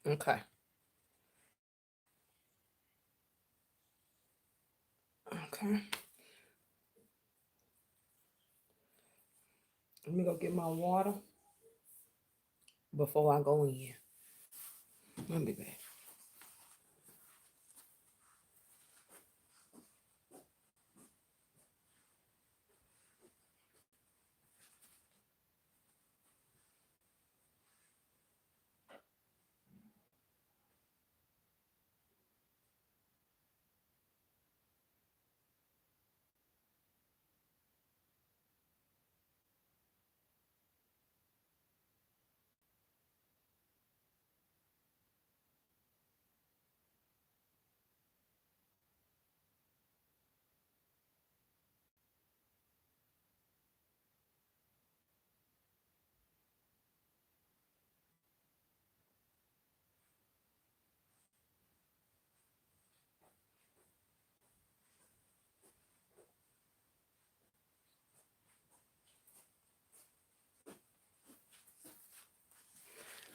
Okay. Okay. Let me go get my water before I go in. I'll be back.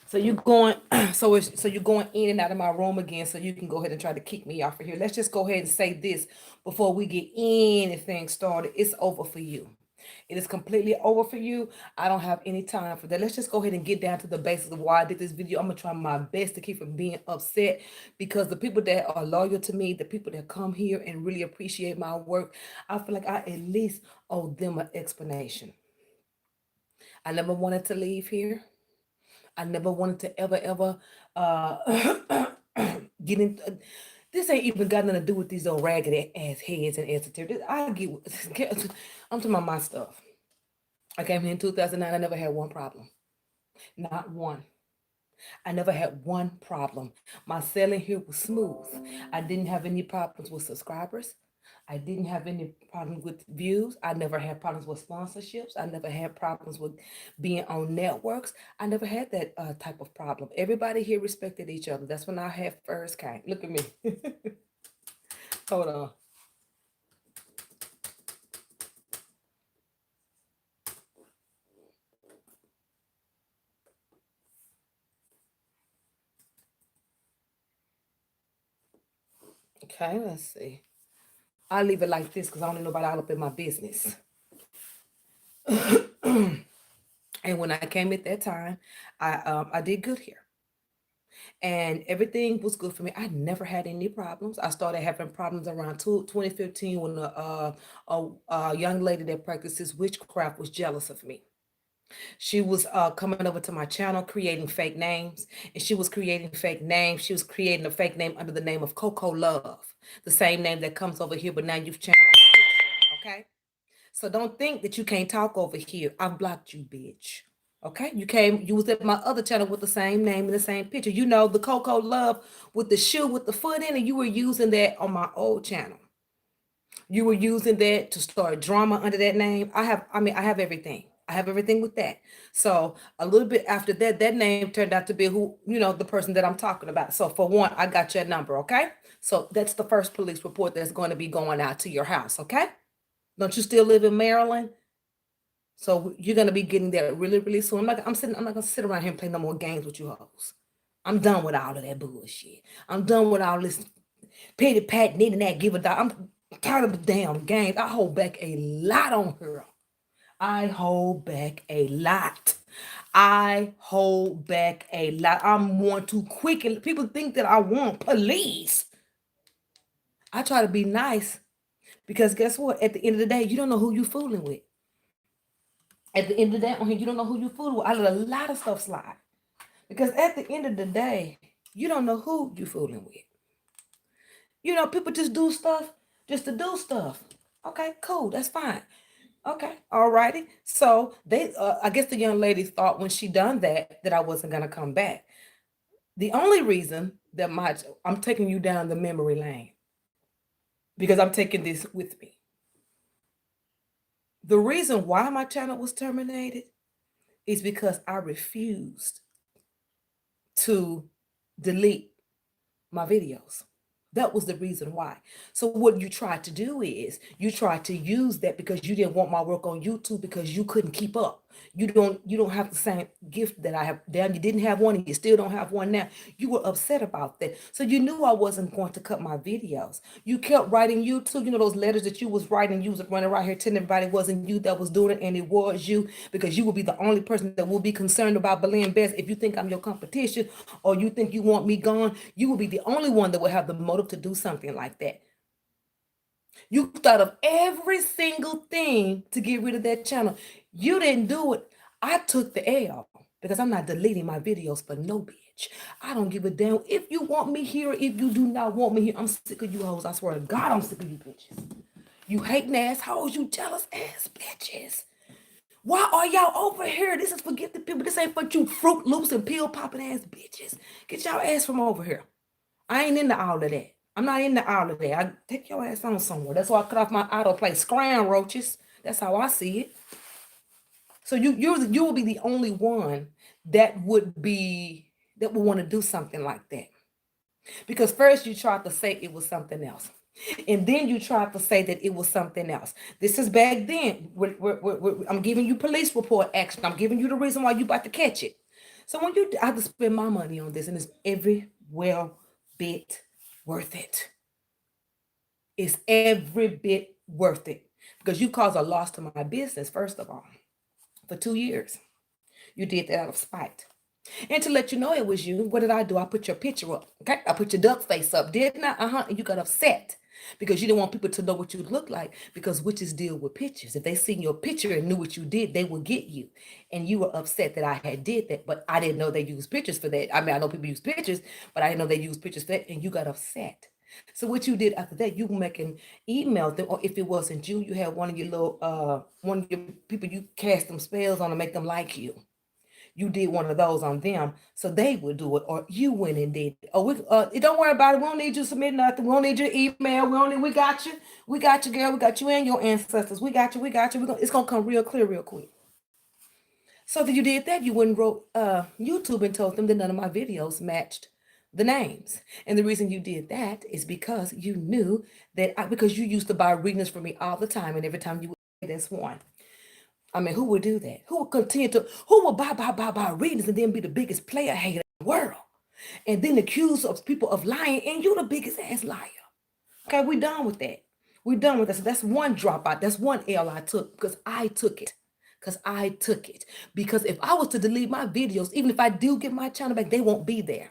So you going so you're going in and out of my room again so you can go ahead and try to kick me off of here. Let's just go ahead and say this before we get anything started. It's over for you. It is completely over for you. I don't have any time for that. Let's just go ahead and get down to the basics of why I did this video. I'm gonna try my best to keep from being upset because the people that are loyal to me, the people that come here and really appreciate my work, I feel like I at least owe them an explanation. I never wanted to leave here. I never wanted to ever uh get in. This ain't even got nothing to do with these old raggedy ass heads and esoteric. I get. I'm talking about my stuff. I came here in 2009. I never had one problem. Not one. I never had one problem. My selling here was smooth. I didn't have any problems with subscribers. I didn't have any problems with views. I never had problems with sponsorships. I never had problems with being on networks. I never had that type of problem. Everybody here respected each other. That's when I had first came. Look at me. Hold on. Okay, let's see. I'll leave it like this because I don't need nobody all up in my business. And when I came at that time, I did good here. And everything was good for me. I never had any problems. I started having problems around 2015 when a young lady that practices witchcraft was jealous of me. She was coming over to my channel creating fake names, and she was creating fake names. She was creating a fake name under the name of Coco Love, the same name that comes over here, but now you've changed the picture, okay? So don't think that you can't talk over here. I blocked you, bitch. Okay, you was at my other channel with the same name and the same picture. You know, the Coco Love with the shoe with the foot in it, you were using that on my old channel. You were using that to start drama under that name. I have everything. I have everything with that. So a little bit after that, that name turned out to be who, the person that I'm talking about. So for one, I got your number, okay? So that's the first police report that's going to be going out to your house, okay? Don't you still live in Maryland? So you're gonna be getting that really, really soon. I'm not gonna sit around here and play no more games with you hoes. I'm done with all of that bullshit. I'm done with all this petty pat needing that give a dog. I'm tired of the damn games. I hold back a lot on her. I hold back a lot. I hold back a lot. I'm one too quick, and people think that I want police. I try to be nice because guess what? At the end of the day, you don't know who you fooling with. At the end of the day, on here, you don't know who you fooling with. I let a lot of stuff slide because at the end of the day, you don't know who you fooling with. People just do stuff just to do stuff. Okay, cool, that's fine. Okay, alrighty. So I guess the young lady thought when she done that I wasn't gonna come back. The only reason that I'm taking you down the memory lane because I'm taking this with me. The reason why my channel was terminated is because I refused to delete my videos. That was the reason why. So what you tried to do is you tried to use that because you didn't want my work on YouTube because you couldn't keep up. You don't have the same gift that I have. Damn, you didn't have one and you still don't have one now. You were upset about that. So you knew I wasn't going to cut my videos. You kept writing YouTube, those letters that you was writing, you was running around here telling everybody it wasn't you that was doing it, and it was you, because you will be the only person that will be concerned about Belinda Best. If you think I'm your competition or you think you want me gone, you will be the only one that will have the motive to do something like that. You thought of every single thing to get rid of that channel. You didn't do it. I took the L because I'm not deleting my videos for no bitch. I don't give a damn if you want me here or if you do not want me here. I'm sick of you hoes. I swear to God, I'm sick of you bitches. You hating ass hoes, you jealous ass bitches. Why are y'all over here? This is for gifted people. This ain't for you Fruit Loops and pill popping ass bitches. Get y'all ass from over here. I ain't into all of that. I'm not into all of that. I take your ass on somewhere. That's why I cut off my autoplay. Scram roaches. That's how I see it. So you will be the only one that would want to do something like that. Because first you tried to say it was something else. And then you tried to say that it was something else. This is back then. I'm giving you police report action. I'm giving you the reason why you about to catch it. So when I have to spend my money on this, and it's every well bit worth it. It's every bit worth it. Because you caused a loss to my business, first of all, for 2 years. You did that out of spite. And to let you know it was you, what did I do? I put your picture up. Okay. I put your duck face up, didn't I? And you got upset because you didn't want people to know what you look like, because witches deal with pictures. If they seen your picture and knew what you did, they would get you. And you were upset that I had did that, but I didn't know they use pictures for that. I mean, I know people use pictures, but I didn't know they use pictures for that, and you got upset. So what you did after that, you were making emails them, or if it wasn't you, you had one of your little one of your people, you cast them spells on to make them like you. You did one of those on them so they would do it, or you went and did it. Oh, don't worry about it. We don't need you to submit nothing. We don't need your email. We got you. We got you, girl. We got you and your ancestors. We got you. We got you. It's gonna come real clear real quick. So that you did that, you went and wrote YouTube and told them that none of my videos matched the names. And the reason you did that is because you knew that because you used to buy readings from me all the time, and every time you would say this one. I mean, who would do that? Who would continue to, who would buy readings and then be the biggest player hater in the world? And then accuse of people of lying, and you the biggest ass liar. Okay, we done with that. We done with that. So that's one dropout. That's one L I took because I took it. Because I took it. Because if I was to delete my videos, even if I do get my channel back, they won't be there.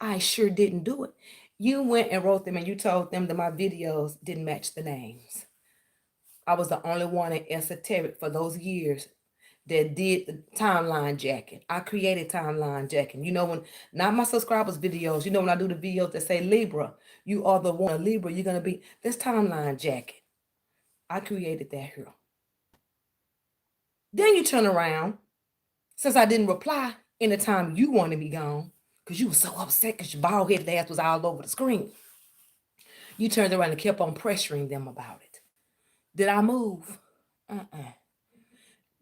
I sure didn't do it. You went and wrote them and you told them that my videos didn't match the names. I was the only one in esoteric for those years that did the timeline jacking. I created timeline jacking. When not my subscribers videos, when I do the videos that say Libra, you are the one, Libra, you're going to be, this timeline jacking. I created that here. Then you turn around, since I didn't reply in the time you wanted me gone, because you were so upset because your bald headed ass was all over the screen. You turned around and kept on pressuring them about it. Did I move?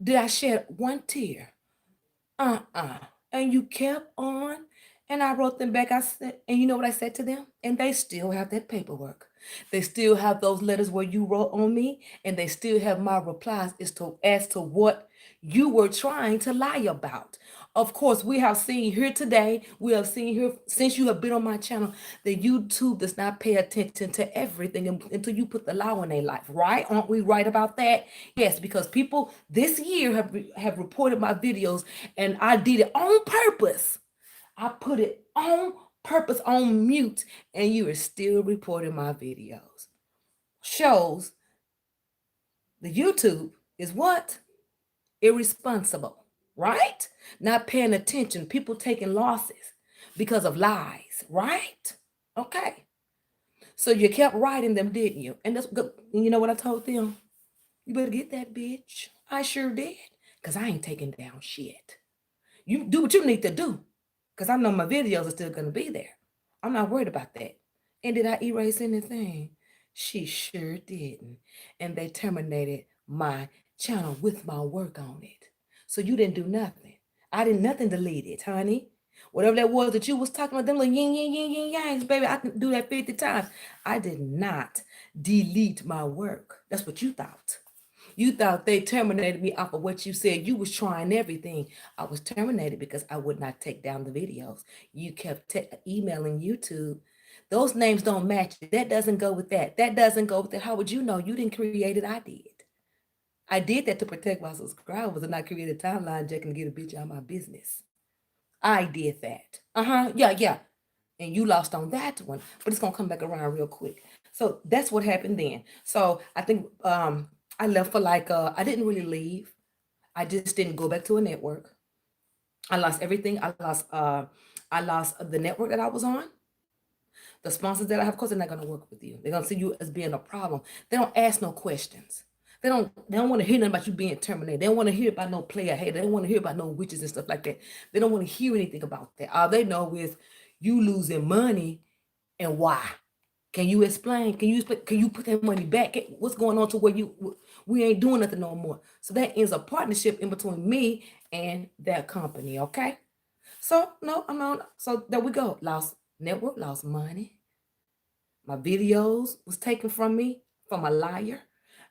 Did I shed one tear? And you kept on. And I wrote them back. I said, and you know what I said to them? And they still have that paperwork. They still have those letters where you wrote on me, and they still have my replies as to what you were trying to lie about. Of course, we have seen here today, we have seen here since you have been on my channel, that YouTube does not pay attention to everything until you put the law in their life, right? Aren't we right about that? Yes, because people this year have reported my videos, and I did it on purpose. I put it on purpose on mute, and you are still reporting my videos. Shows the YouTube is what? Irresponsible, right? Not paying attention, people taking losses because of lies, right? Okay. So you kept writing them, didn't you? And that's good. You know what I told them? You better get that bitch. I sure did. Because I ain't taking down shit. You do what you need to do. Because I know my videos are still going to be there. I'm not worried about that. And did I erase anything? She sure didn't. And they terminated my channel with my work on it. So you didn't do nothing. I didn't nothing delete it, honey. Whatever that was that you was talking about, them little yin, yin, yin, yin, yangs, baby, I can do that 50 times. I did not delete my work. That's what you thought. You thought they terminated me off of what you said. You was trying everything. I was terminated because I would not take down the videos. You kept emailing YouTube. Those names don't match. That doesn't go with that. That doesn't go with that. How would you know? You didn't create it. I did. I did that to protect my subscribers and I created a timeline just to get a bitch out of my business. I did that. Yeah, yeah. And you lost on that one, but it's gonna come back around real quick. So that's what happened then. So I think I left for like I didn't really leave. I just didn't go back to a network. I lost everything. I lost the network that I was on. The sponsors that I have, of course, they're not gonna work with you. They're gonna see you as being a problem. They don't ask no questions. They don't want to hear nothing about you being terminated. They don't want to hear about no player hate. They don't want to hear about no witches and stuff like that. They don't want to hear anything about that. All they know is you losing money and why. Can you explain? Can you explain? Can you put that money back? What's going on to where we ain't doing nothing no more? So that ends a partnership in between me and that company. Okay. So no, I'm not. So there we go. Lost network, lost money. My videos was taken from me from a liar.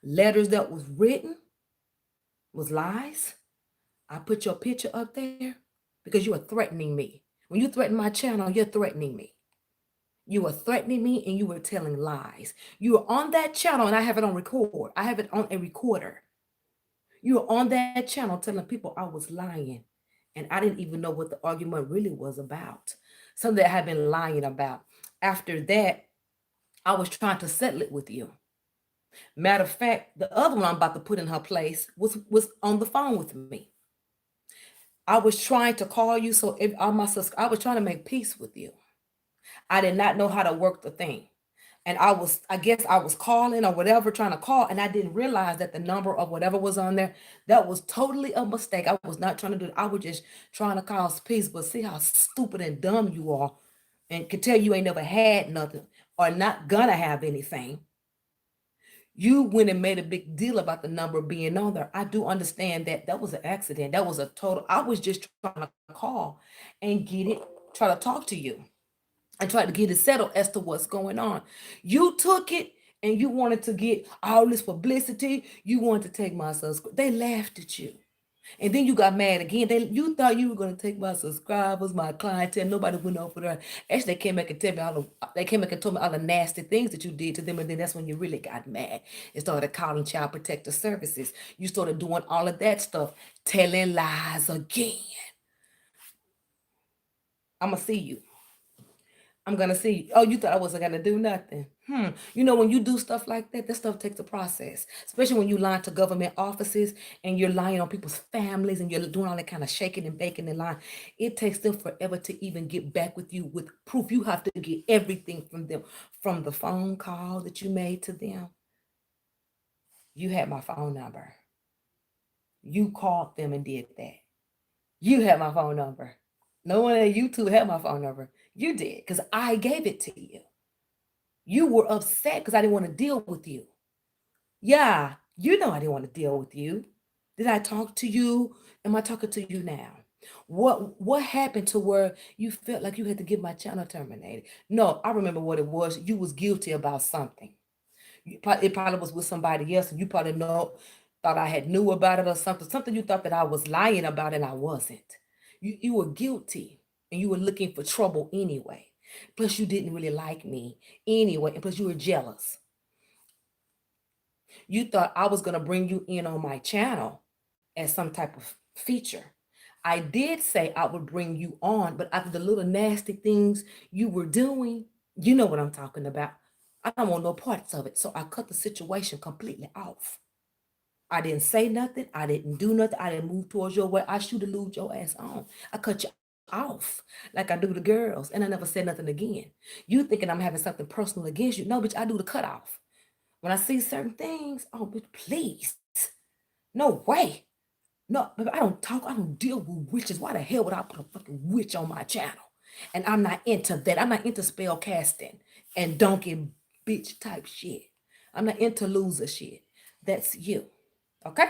Letters that was written was lies. I put your picture up there because you are threatening me. When you threaten my channel, you're threatening me. You were threatening me and you were telling lies. You were on that channel and I have it on record. I have it on a recorder. You were on that channel telling people I was lying. And I didn't even know what the argument really was about. Something that I had been lying about. After that, I was trying to settle it with you. Matter of fact, the other one I'm about to put in her place was on the phone with me. I was trying to call you so if all my I was trying to make peace with you. I did not know how to work the thing. And I guess I was calling or whatever, trying to call, and I didn't realize that the number of whatever was on there, that was totally a mistake. I was not trying to do it. I was just trying to cause peace, but see how stupid and dumb you are and can tell you ain't never had nothing or not gonna have anything. You went and made a big deal about the number being on there. I do understand that that was an accident. That was a total, I was just trying to call and get it, try to talk to you and try to get it settled as to what's going on. You took it and you wanted to get all this publicity. You wanted to take my subscribers. They laughed at you. And then you got mad again. You thought you were going to take my subscribers, my clientele. Nobody went over there. Actually, they came back and they came back and told me all the nasty things that you did to them. And then that's when you really got mad and started calling Child Protective Services. You started doing all of that stuff, telling lies again. I'm going to see you. I'm gonna see. Oh, you thought I wasn't gonna do nothing. You know, when you do stuff like that, that stuff takes a process. Especially when you lie to government offices and you're lying on people's families and you're doing all that kind of shaking and baking and lying. It takes them forever to even get back with you with proof. You have to get everything from them, from the phone call that you made to them. You had my phone number. You called them and did that. You had my phone number. No one at YouTube had my phone number. You did, because I gave it to you. You were upset because I didn't want to deal with you. Yeah, you know I didn't want to deal with you. Did I talk to you? Am I talking to you now? What happened to where you felt like you had to get my channel terminated? No, I remember what it was. You was guilty about something. It probably was with somebody else, and you probably thought I had knew about it or something. Something you thought that I was lying about, and I wasn't. You were guilty, and you were looking for trouble anyway. Plus, you didn't really like me anyway, and plus, you were jealous. You thought I was going to bring you in on my channel as some type of feature. I did say I would bring you on, but after the little nasty things you were doing, you know what I'm talking about. I don't want no parts of it. So I cut the situation completely off. I didn't say nothing. I didn't do nothing. I didn't move towards your way. I should have lose your ass on. I cut you off like I do the girls, and I never said nothing again. You thinking I'm having something personal against you. No, bitch, I do the cutoff. When I see certain things, oh, bitch, please. No way. No, baby, I don't talk. I don't deal with witches. Why the hell would I put a fucking witch on my channel? And I'm not into that. I'm not into spell casting and donkey bitch type shit. I'm not into loser shit. That's you. Okay?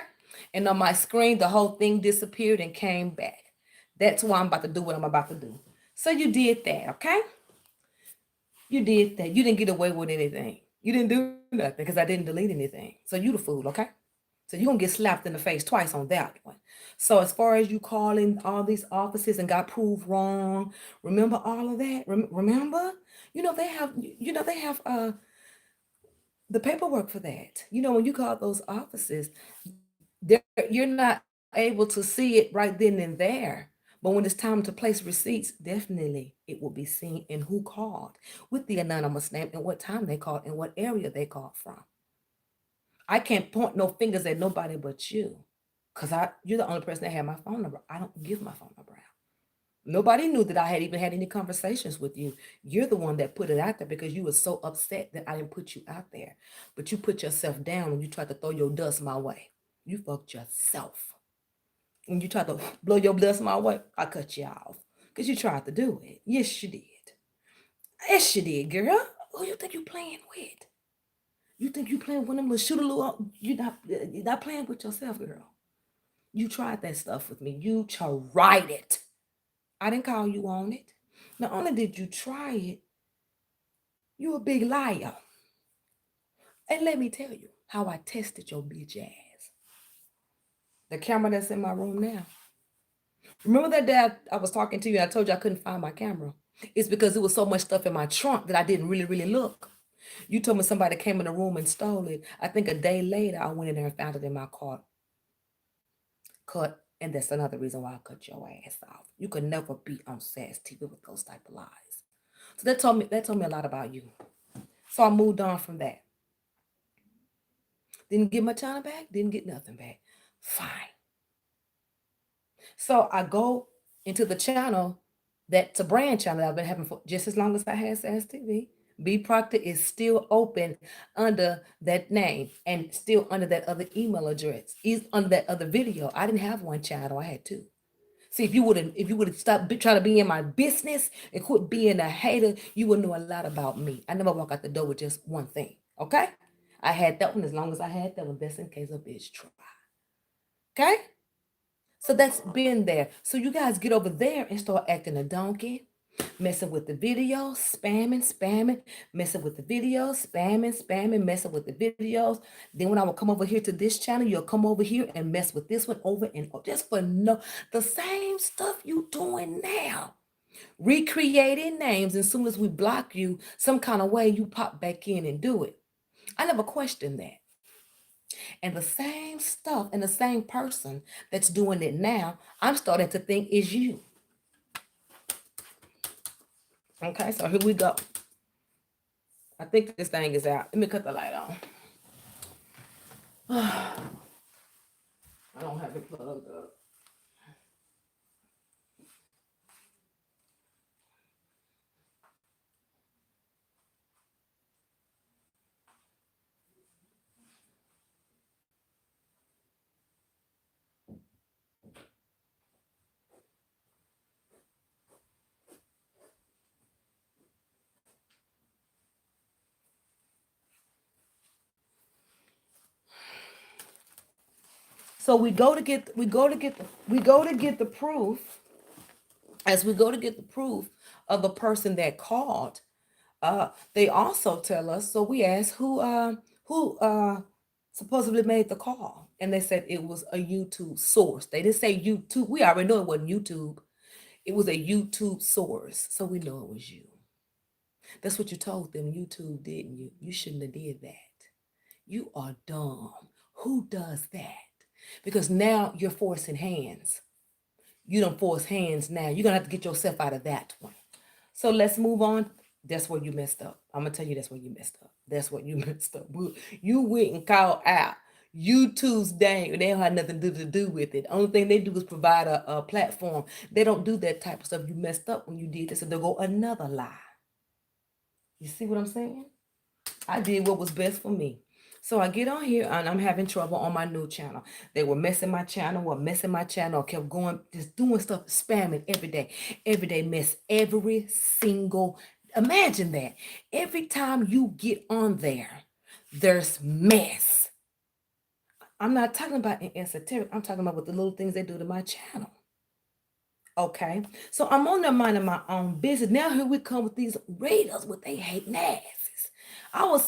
And on my screen, the whole thing disappeared and came back. That's why I'm about to do what I'm about to do. So you did that, okay? You did that. You didn't get away with anything. You didn't do nothing because I didn't delete anything. So you the fool, okay? So you're gonna get slapped in the face twice on that one. So as far as you calling all these offices and got proved wrong, remember all of that? Remember? They have the paperwork for that. When you call those offices, you're not able to see it right then and there. But when it's time to place receipts, definitely it will be seen and who called with the anonymous name and what time they called and what area they called from. I can't point no fingers at nobody but you. Because you're the only person that had my phone number. I don't give my phone number out. Nobody knew that I had even had any conversations with you. You're the one that put it out there because you were so upset that I didn't put you out there. But you put yourself down when you tried to throw your dust my way. You fucked yourself. When you tried to blow your dust my way, I cut you off. Because you tried to do it. Yes, you did. Yes, you did, girl. Who you think you playing with? You think you playing with them little shooter little? You're not playing with yourself, girl. You tried that stuff with me. You tried it. I didn't call you on it. Not only did you try it, you a big liar. And let me tell you how I tested your bitch ass. The camera that's in my room now. Remember that day I was talking to you and I told you I couldn't find my camera? It's because there was so much stuff in my trunk that I didn't really, really look. You told me somebody came in the room and stole it. I think a day later, I went in there and found it in my car. Cut. And that's another reason why I cut your ass off. You could never be on SAS TV with those type of lies. So that told me a lot about you. So I moved on from that. Didn't get my channel back, didn't get nothing back. Fine. So I go into the channel that's a brand channel that I've been having for just as long as I had SAS TV. B Proctor is still open under that name and still under that other email address. Is under that other video. I didn't have one channel, I had two. See, if you would have stopped trying to be in my business and quit being a hater, you would know a lot about me. I never walk out the door with just one thing. Okay? I had that one as long as I had that one. That's in case a bitch try. Okay? So that's been there. So you guys get over there and start acting a donkey, messing with the videos, spamming, messing with the videos, spamming, messing with the videos. Then when I will come over here to this channel, you'll come over here and mess with this one over and over, just for the same stuff you doing now. Recreating names, and as soon as we block you, some kind of way you pop back in and do it. I never questioned that. And the same stuff and the same person that's doing it now, I'm starting to think is you. Okay, so here we go. I think this thing is out. Let me cut the light on. I don't have it plugged up. So we go to get the proof. As we go to get the proof of the person that called, they also tell us. So we asked who supposedly made the call, and they said it was a YouTube source. They didn't say YouTube. We already know it wasn't YouTube. It was a YouTube source, so we know it was you. That's what you told them. YouTube, didn't you? You shouldn't have did that. You are dumb. Who does that? Because now you're forcing hands. You don't force hands now. You're gonna have to get yourself out of that one. So let's move on. That's where you messed up. I'm gonna tell you that's where you messed up. That's what you messed up. You went and called out YouTube's dang. They don't have nothing to do with it. Only thing they do is provide a platform. They don't do that type of stuff. You messed up when you did this, so they'll go another lie. You see what I'm saying? I did what was best for me. So I get on here and I'm having trouble on my new channel. They were messing my channel, kept going, just doing stuff, spamming every day mess every single, imagine that. Every time you get on there, there's mess. I'm not talking about in esoteric, I'm talking about with the little things they do to my channel. Okay, so I'm on there minding my own business. Now here we come with these raiders with they hating asses.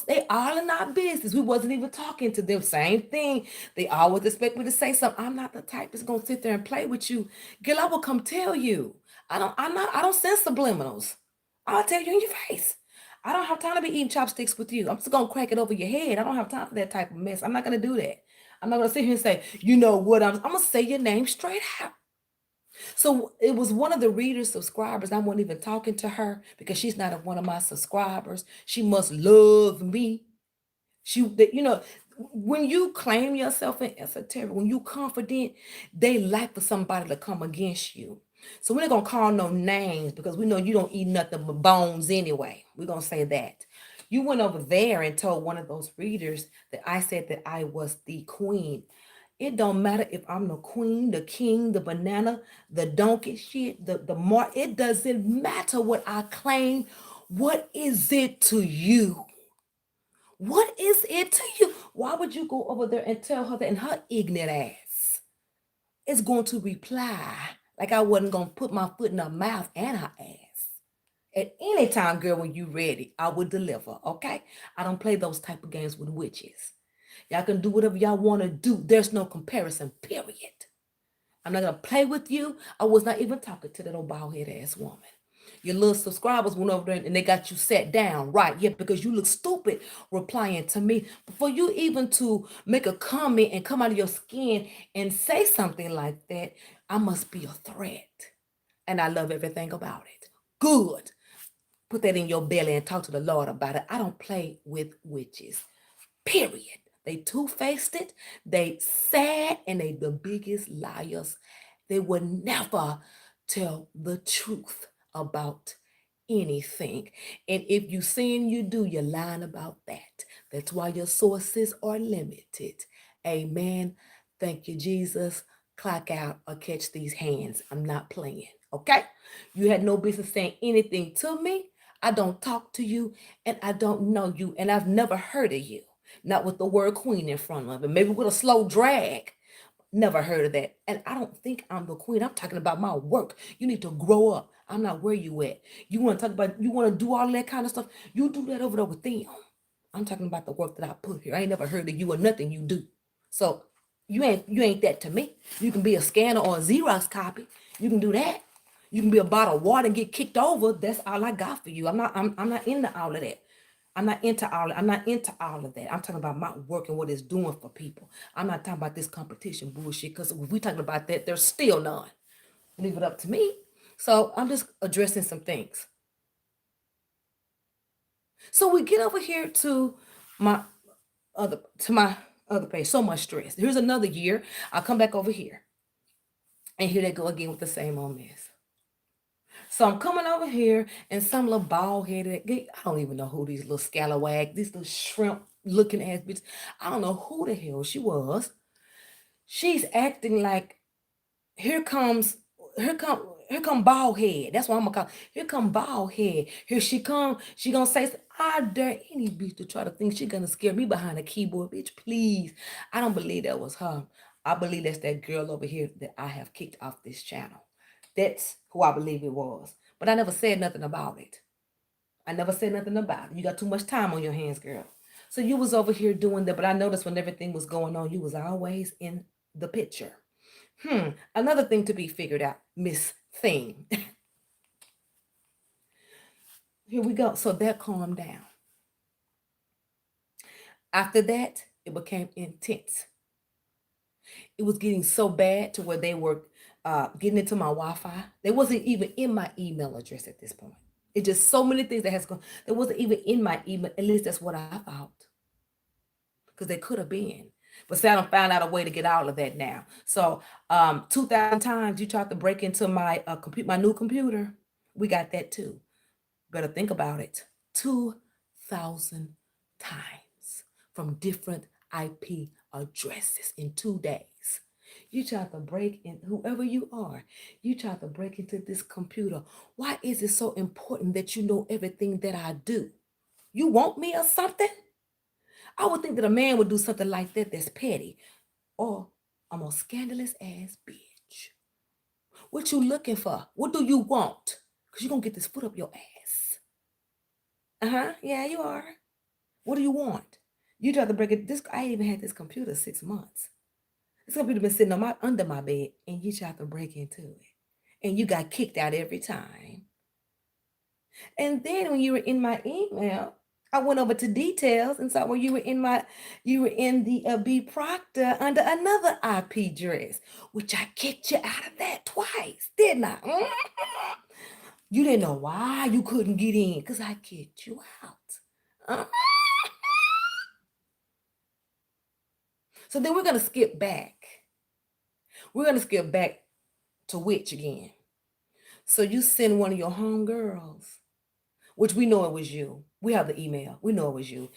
They all in our business. We wasn't even talking to them. Same thing. They always expect me to say something. I'm not the type that's gonna sit there and play with you. Girl, I will come tell you. I don't send subliminals. I'll tell you in your face. I don't have time to be eating chopsticks with you. I'm just gonna crack it over your head. I don't have time for that type of mess. I'm not gonna do that. I'm not gonna sit here and say, you know what, I'm gonna say your name straight out. So it was one of the readers, subscribers. I wasn't even talking to her because she's not one of my subscribers. She must love me. When you claim yourself in esoteric, when you confident, they like for somebody to come against you. So we're not gonna call no names because we know you don't eat nothing but bones anyway. We're gonna say that. You went over there and told one of those readers that I said that I was the queen. It don't matter if I'm the queen, the king, the banana, the donkey shit, the more. It doesn't matter what I claim. What is it to you? What is it to you? Why would you go over there and tell her that? And her ignorant ass is going to reply like I wasn't going to put my foot in her mouth and her ass. At any time, girl, when you ready, I would deliver, okay? I don't play those type of games with witches. Y'all can do whatever y'all want to do. There's no comparison, period. I'm not going to play with you. I was not even talking to that old bald head ass woman. Your little subscribers went over there and they got you sat down, right? Yeah, because you look stupid replying to me. Before you even to make a comment and come out of your skin and say something like that, I must be a threat. And I love everything about it. Good. Put that in your belly and talk to the Lord about it. I don't play with witches. Period. They two-faced it. They sad and they the biggest liars. They would never tell the truth about anything. And if you saying you do, you're lying about that. That's why your sources are limited. Amen. Thank you, Jesus. Clock out or catch these hands. I'm not playing. Okay? You had no business saying anything to me. I don't talk to you and I don't know you and I've never heard of you. Not with the word queen in front of it. Maybe with a slow drag. Never heard of that. And I don't think I'm the queen. I'm talking about my work. You need to grow up. I'm not where you at. You want to talk about, you want to do all that kind of stuff. You do that over there with them. I'm talking about the work that I put here. I ain't never heard of you or nothing you do. So you ain't that to me. You can be a scanner or a Xerox copy. You can do that. You can be a bottle of water and get kicked over. That's all I got for you. I'm not into all of that. I'm not into all of that. I'm talking about my work and what it's doing for people. I'm not talking about this competition bullshit because if we talking about that, there's still none. Leave it up to me. So I'm just addressing some things. So we get over here to my my other page. So much stress. Here's another year. I'll come back over here. And here they go again with the same old mess. So I'm coming over here and some little bald headed, I don't even know who these little scalawag, these little shrimp looking ass bitch. I don't know who the hell she was. She's acting like here comes here come here come bald head. That's what I'm gonna call. Here come bald head. Here she come. She gonna say, I dare any bitch to try to think she gonna scare me behind a keyboard, bitch. Please. I don't believe that was her. I believe that's that girl over here that I have kicked off this channel. That's who I believe it was. But I never said nothing about it. I never said nothing about it. You got too much time on your hands, girl. So you was over here doing that, but I noticed when everything was going on, you was always in the picture. Another thing to be figured out, Miss Thing. Here we go. So that calmed down. After that, it became intense. It was getting so bad to where they were getting into my Wi-Fi. They wasn't even in my email address at this point. It's just so many things that has gone. They wasn't even in my email. At least that's what I thought. Because they could have been. But see, I don't found out a way to get out of that now. So 2,000 times you tried to break into my my new computer. We got that too. Better think about it. 2,000 times from different IP addresses in 2 days. You tried to break in, whoever you are, you tried to break into this computer. Why is it so important that you know everything that I do? You want me or something? I would think that a man would do something like that that's petty. Or I'm a scandalous ass bitch. What you looking for? What do you want? Because you're going to get this foot up your ass. Uh-huh. Yeah, you are. What do you want? You tried to break it. This I even had this computer 6 months. This computer been sitting on my under my bed, and you tried to break into it, and you got kicked out every time. And then when you were in my email, I went over to details and saw where you were in the B Proctor under another IP address, which I kicked you out of that twice, didn't I? You didn't know why you couldn't get in because I kicked you out. Uh, So then we're gonna skip back. We're gonna skip back to which again? So you send one of your homegirls, which we know it was you. We have the email. We know it was you.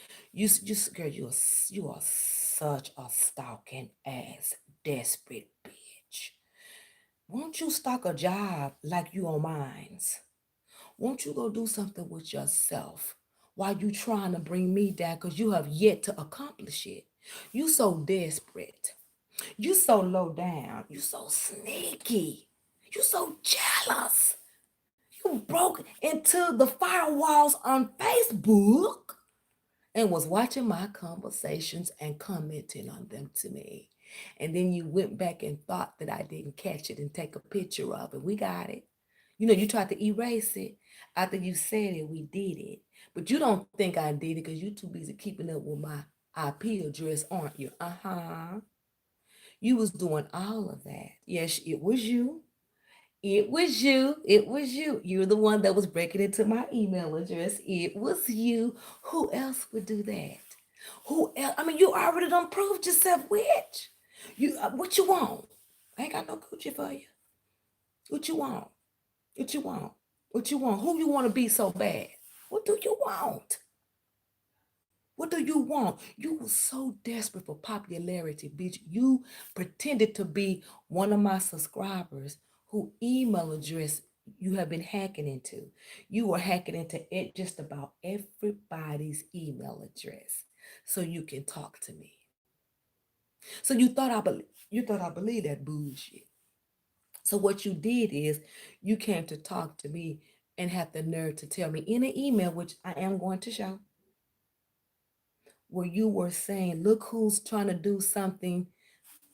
Girl, you are such a stalking ass desperate bitch. Won't you stalk a job like you on mines? Won't you go do something with yourself while you trying to bring me down because you have yet to accomplish it? You so desperate. You so low down. You so sneaky. You so jealous. You broke into the firewalls on Facebook and was watching my conversations and commenting on them to me. And then you went back and thought that I didn't catch it and take a picture of it. We got it. You know, you tried to erase it after you said it, we did it. But you don't think I did it because you're too busy keeping up with my IP address, aren't you? Uh-huh. You was doing all of that. Yes, it was you. It was you. It was you. You're the one that was breaking into my email address. It was you. Who else would do that? Who else? I mean, you already done proved yourself, witch. What you want? I ain't got no coochie for you. What you want? What you want? What you want? Who you want to be so bad? What do you want? What do you want? You were so desperate for popularity, bitch. You pretended to be one of my subscribers who email address you have been hacking into. You were hacking into it just about everybody's email address so you can talk to me. So you thought I believed that bullshit. So what you did is you came to talk to me and had the nerve to tell me in an email, which I am going to show, where you were saying, look who's trying to do something.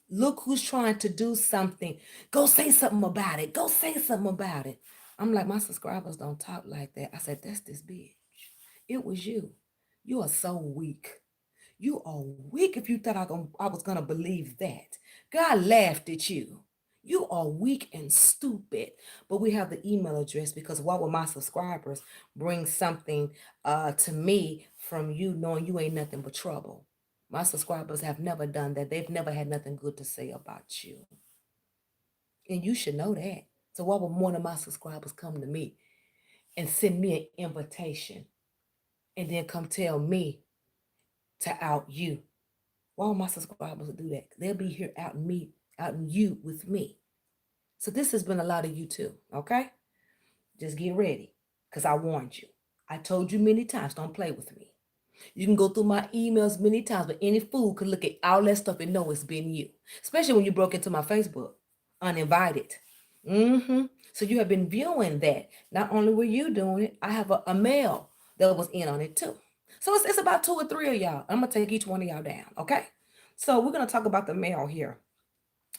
Look who's trying to do something. Go say something about it. Go say something about it. I'm like, my subscribers don't talk like that. I said, that's this bitch. It was you. You are so weak. You are weak if you thought I was going to believe that. God laughed at you. You are weak and stupid. But we have the email address because why would my subscribers bring something to me from you knowing you ain't nothing but trouble? My subscribers have never done that. They've never had nothing good to say about you. And you should know that. So why would one of my subscribers come to me and send me an invitation and then come tell me to out you? Why would my subscribers do that? They'll be here out in you with me. So this has been a lot of you too, okay? Just get ready, because I warned you. I told you many times, don't play with me. You can go through my emails many times, but any fool could look at all that stuff and know it's been you, especially when you broke into my Facebook uninvited. So you have been viewing that. Not only were you doing it, I have a male that was in on it too. So it's about two or three of y'all. I'm going to take each one of y'all down, okay? So we're going to talk about the male here.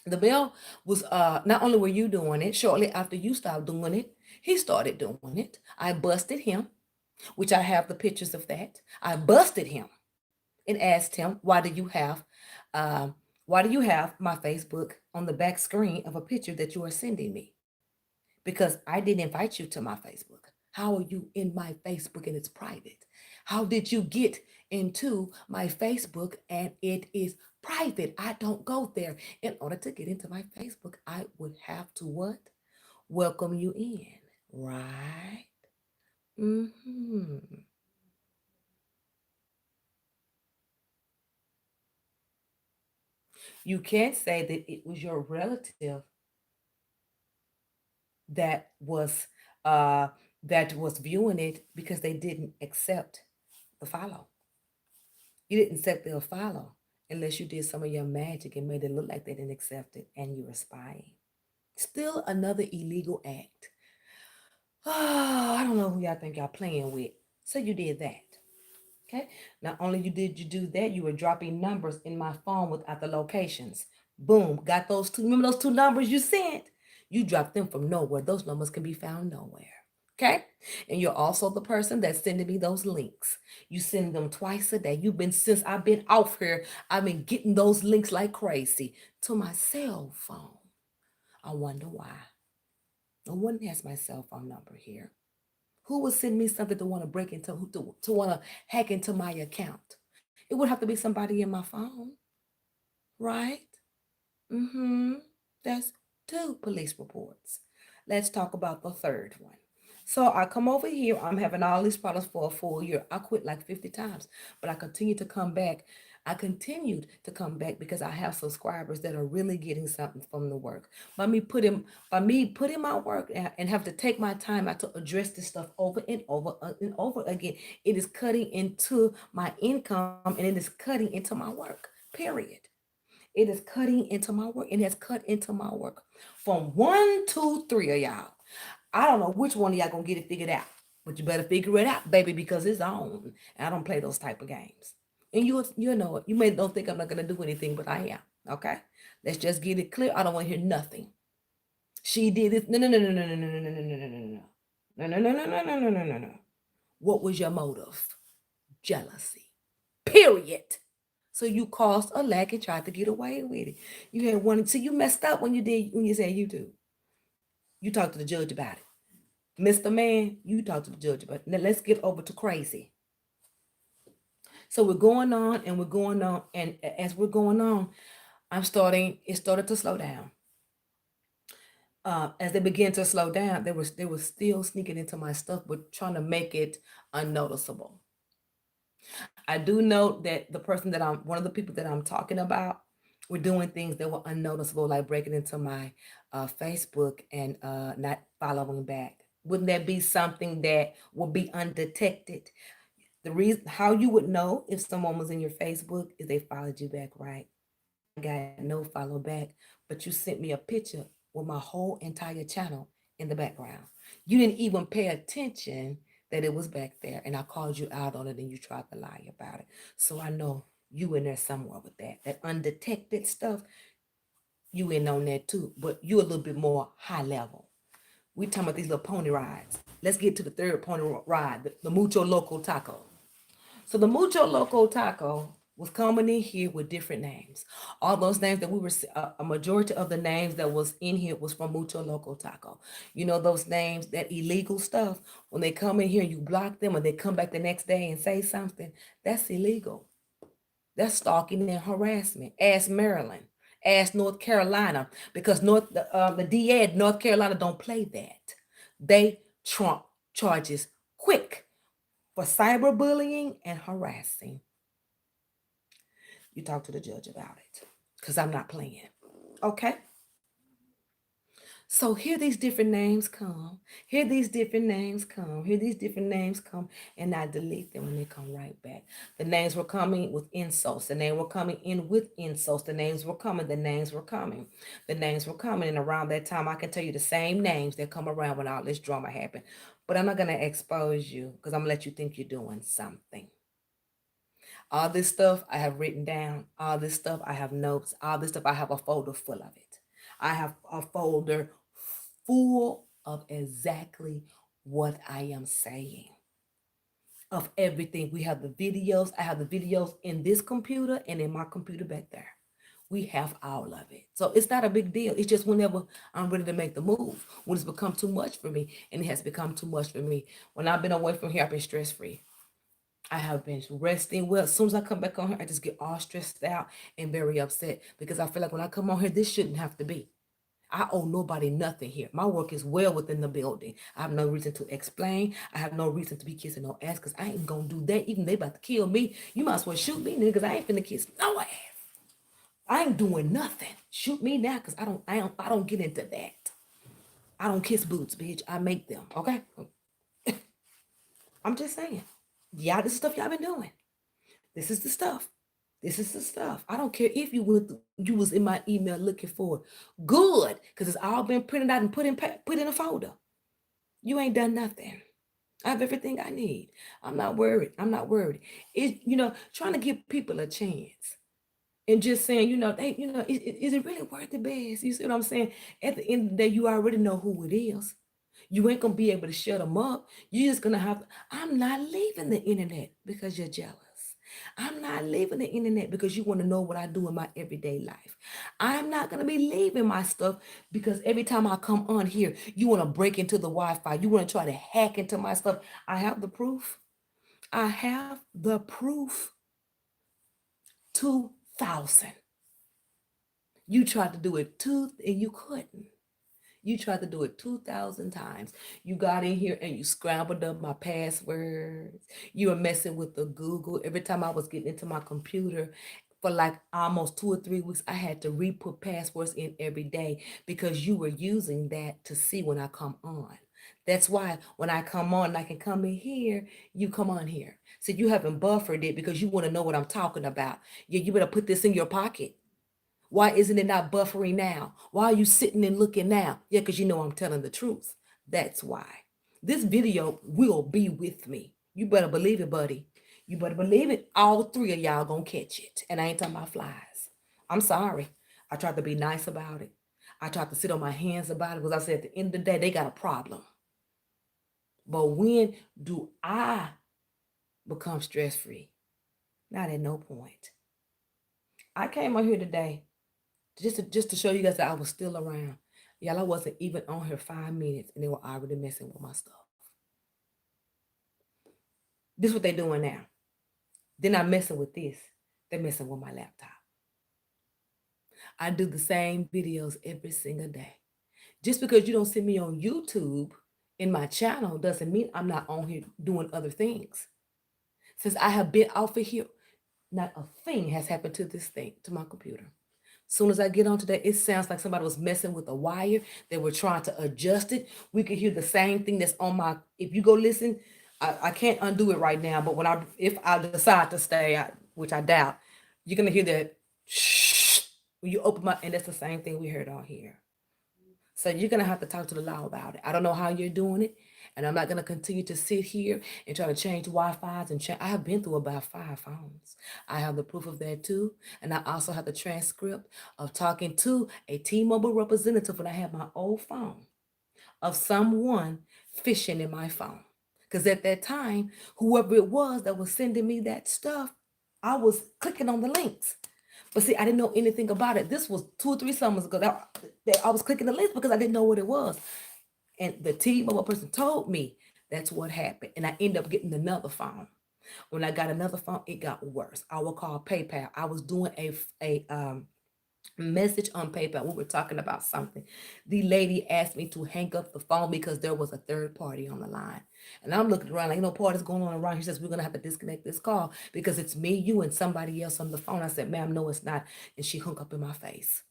The male was not only were you doing it, shortly after you stopped doing it, he started doing it. I busted him, which I have the pictures of that. I busted him and asked him, um, why do you have my Facebook on the back screen of a picture that you are sending me? Because I didn't invite you to my Facebook. How are you in my Facebook and it's private? How did you get into my Facebook and it is private? I don't go there. In order to get into my Facebook, I would have to what? Welcome you in, right? Mm-hmm. You can't say that it was your relative that was uh that was viewing it because they didn't accept the follow. You didn't accept their follow unless you did some of your magic and made it look like they didn't accept it and you were spying. Still another illegal act. Oh, I don't know who y'all think y'all playing with. So you did that. Okay. Not only did you do that, you were dropping numbers in my phone without the locations. Boom. Got those two. Remember those two numbers you sent? You dropped them from nowhere. Those numbers can be found nowhere. Okay. And you're also the person that's sending me those links. You send them twice a day. You've been, since I've been off here, I've been getting those links like crazy to my cell phone. I wonder why. No one has my cell phone number here. Who would send me something to want to break into, to want to hack into my account? It would have to be somebody in my phone, right? Mm-hmm. That's two police reports. Let's talk about the third one. So I come over here, I'm having all these problems for a full year. I quit like 50 times, but I continue to come back. I continued to come back because I have subscribers that are really getting something from the work. By me putting my work out and have to take my time out to address this stuff over and over again, it is cutting into my income and it is cutting into my work. Period. It is cutting into my work. It has cut into my work. From one, two, three of y'all. I don't know which one of y'all gonna get it figured out. But you better figure it out, baby, because it's on. And I don't play those type of games. And you know it. You may don't think I'm not gonna do anything, but I am. Okay? Let's just get it clear. I don't want to hear nothing. She did it. No, no, no, no, no, no, no, no, no, no, no, no, no. No, no, no, no, no, no, no, no, no, no. What was your motive? Jealousy. Period. So you caused a lack and tried to get away with it. You had one, so you messed up when you said you do. You talked to the judge about it. Mr. Man, you talked to the judge about it. Now let's get over to crazy. So we're going on and we're going on, and as we're going on, it started to slow down. As they began to slow down, they were still sneaking into my stuff, but trying to make it unnoticeable. I do know that the person that I'm one of the people that I'm talking about were doing things that were unnoticeable, like breaking into my Facebook and not following back. Wouldn't that be something that would be undetected? The reason how you would know if someone was in your Facebook is they followed you back, right? I got no follow back, but you sent me a picture with my whole entire channel in the background. You didn't even pay attention that it was back there, and I called you out on it, and you tried to lie about it. So I know you in there somewhere with that. That undetected stuff, you in on that too, but you a little bit more high level. We talking about these little pony rides. Let's get to the third pony ride, the Mucho Loco Taco. So the Mucho Loco Taco was coming in here with different names. All those names that we were, a majority of the names that was in here was from Mucho Loco Taco. You know those names, that illegal stuff. When they come in here, you block them, and they come back the next day and say something. That's illegal. That's stalking and harassment. Ask Maryland. Ask North Carolina, because the DA at North Carolina don't play that. They trump charges quick for cyberbullying and harassing. You talk to the judge about it, because I'm not playing. Okay? So here these different names come. Here these different names come. Here these different names come. And I delete them and they come right back. The names were coming with insults. The names were coming in with insults. The names were coming. The names were coming. The names were coming. And around that time, I can tell you the same names that come around when all this drama happened. But I'm not going to expose you, because I'm going to let you think you're doing something. All this stuff I have written down. All this stuff I have notes. All this stuff I have a folder full of it. I have a folder full of exactly what I am saying. Of everything. We have the videos. I have the videos in this computer and in my computer back there. We have all of it. So it's not a big deal. It's just whenever I'm ready to make the move, when it's become too much for me, and it has become too much for me. When I've been away from here, I've been stress free. I have been resting well. As soon as I come back on here, I just get all stressed out and very upset, because I feel like when I come on here, this shouldn't have to be. I owe nobody nothing here. My work is well within the building. I have no reason to explain. I have no reason to be kissing no ass, because I ain't gonna do that. Even they about to kill me. You might as well shoot me, nigga, because I ain't finna kiss no ass. I ain't doing nothing. Shoot me now, because I don't get into that. I don't kiss boots, bitch. I make them. Okay? I'm just saying. Y'all, this is stuff y'all been doing. This is the stuff. This is the stuff. I don't care if you was in my email looking for it. Good, because it's all been printed out and put in a folder. You ain't done nothing. I have everything I need. I'm not worried. I'm not worried. It, trying to give people a chance and just saying, is it really worth the best? You see what I'm saying? At the end of the day, you already know who it is. You ain't gonna be able to shut them up. You're just gonna have. I'm not leaving the internet because you're jealous. I'm not leaving the internet because you want to know what I do in my everyday life. I'm not gonna be leaving my stuff because every time I come on here, you want to break into the Wi-Fi. You want to try to hack into my stuff. I have the proof. I have the proof. 2,000. You tried to do it and you couldn't. You tried to do it 2,000 times. You got in here and you scrambled up my passwords. You were messing with the Google. Every time I was getting into my computer for like almost 2 or 3 weeks, I had to re-put passwords in every day because you were using that to see when I come on. That's why when I come on, I can come in here, you come on here. So you haven't buffered it because you want to know what I'm talking about. Yeah, you better put this in your pocket. Why isn't it not buffering now? Why are you sitting and looking now? Yeah, because you know I'm telling the truth. That's why. This video will be with me. You better believe it, buddy. You better believe it. All three of y'all gonna catch it. And I ain't talking about flies. I'm sorry. I tried to be nice about it. I tried to sit on my hands about it because I said at the end of the day, they got a problem. But when do I become stress-free? Not at no point. I came on here today just to show you guys that I was still around. Y'all, I wasn't even on here 5 minutes and they were already messing with my stuff. This is what they're doing now. They're not messing with this. They're messing with my laptop. I do the same videos every single day. Just because you don't see me on YouTube in my channel doesn't mean I'm not on here doing other things. Since I have been off of here, not a thing has happened to this thing, to my computer. Soon as I get on today, it sounds like somebody was messing with a wire. They were trying to adjust it. We could hear the same thing that's on my. If you go listen, I can't undo it right now. But if I decide to stay, which I doubt, you're gonna hear that shh when you open my, and that's the same thing we heard on here. So you're gonna have to talk to the law about it. I don't know how you're doing it, and I'm not gonna continue to sit here and try to change Wi-Fi's and change. I have been through about 5 phones. I have the proof of that too, and I also have the transcript of talking to a T-Mobile representative when I had my old phone of someone phishing in my phone. Because at that time, whoever it was that was sending me that stuff, I was clicking on the links. But see, I didn't know anything about it. This was 2 or 3 summers ago. That I was clicking the links because I didn't know what it was. And the T-Mobile person told me that's what happened. And I ended up getting another phone. When I got another phone, it got worse. I will call PayPal. I was doing a message on PayPal. We were talking about something. The lady asked me to hang up the phone because there was a third party on the line. And I'm looking around like, party's going on around. He says, we're going to have to disconnect this call because it's me, you, and somebody else on the phone. I said, ma'am, no, it's not. And she hung up in my face.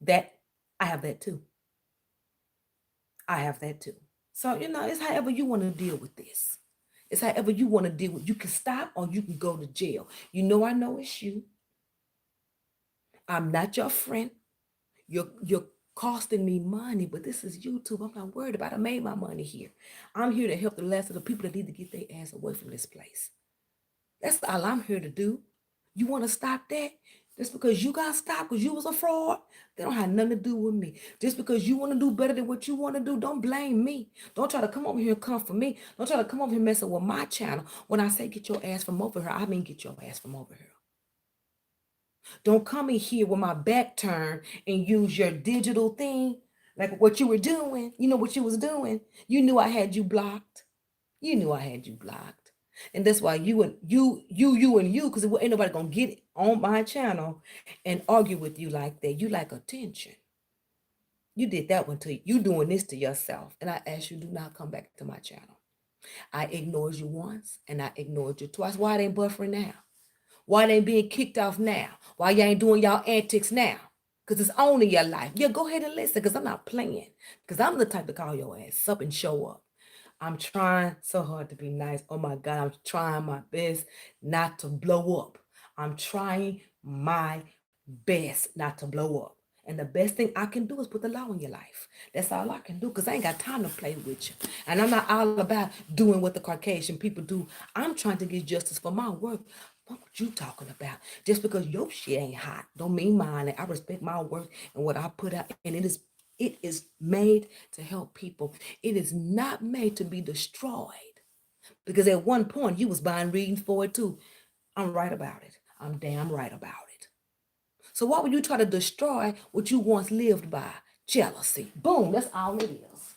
That, I have that too. I have that too. So, it's however you want to deal with this. It's however you want to deal with. You can stop or you can go to jail. I know it's you. I'm not your friend. You're costing me money, but this is YouTube. I'm not worried about it. I made my money here. I'm here to help the last of the people that need to get their ass away from this place. That's all I'm here to do. You want to stop that? Just because you got stopped because you was a fraud, they don't have nothing to do with me. Just because you want to do better than what you want to do, don't blame me. Don't try to come over here and come for me. Don't try to come over here messing with my channel. When I say get your ass from over here, I mean get your ass from over here. Don't come in here with my back turned and use your digital thing like what you were doing. You know what you was doing. You knew I had you blocked. You knew I had you blocked. And that's why you and you, because ain't nobody gonna get it on my channel and argue with you like that. You like attention. You did that one to you. You doing this to yourself. And I ask you, do not come back to my channel. I ignored you once and I ignored you twice. Why it ain't buffering now? Why they ain't being kicked off now? Why y'all ain't doing y'all antics now? Because it's on in your life. Yeah, go ahead and listen because I'm not playing. Because I'm the type to call your ass up and show up. I'm trying so hard to be nice. Oh my God, I'm trying my best not to blow up. I'm trying my best not to blow up. And the best thing I can do is put the law in your life. That's all I can do because I ain't got time to play with you. And I'm not all about doing what the Caucasian people do. I'm trying to get justice for my work. What you talking about? Just because your shit ain't hot don't mean mine. And I respect my work and what I put out. And it is made to help people. It is not made to be destroyed. Because at one point you was buying readings for it too. I'm right about it. I'm damn right about it. So why would you try to destroy what you once lived by? Jealousy. Boom, that's all it is.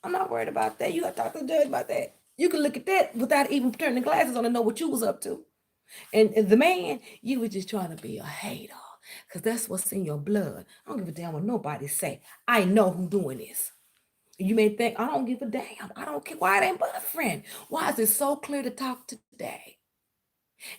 I'm not worried about that. You got to talk to the judge about that. You can look at that without even turning the glasses on and know what you was up to. And the man, you were just trying to be a hater. Because that's what's in your blood. I don't give a damn what nobody say. I know who doing this. You may think, I don't give a damn. I don't care why it ain't but a friend. Why is it so clear to talk today?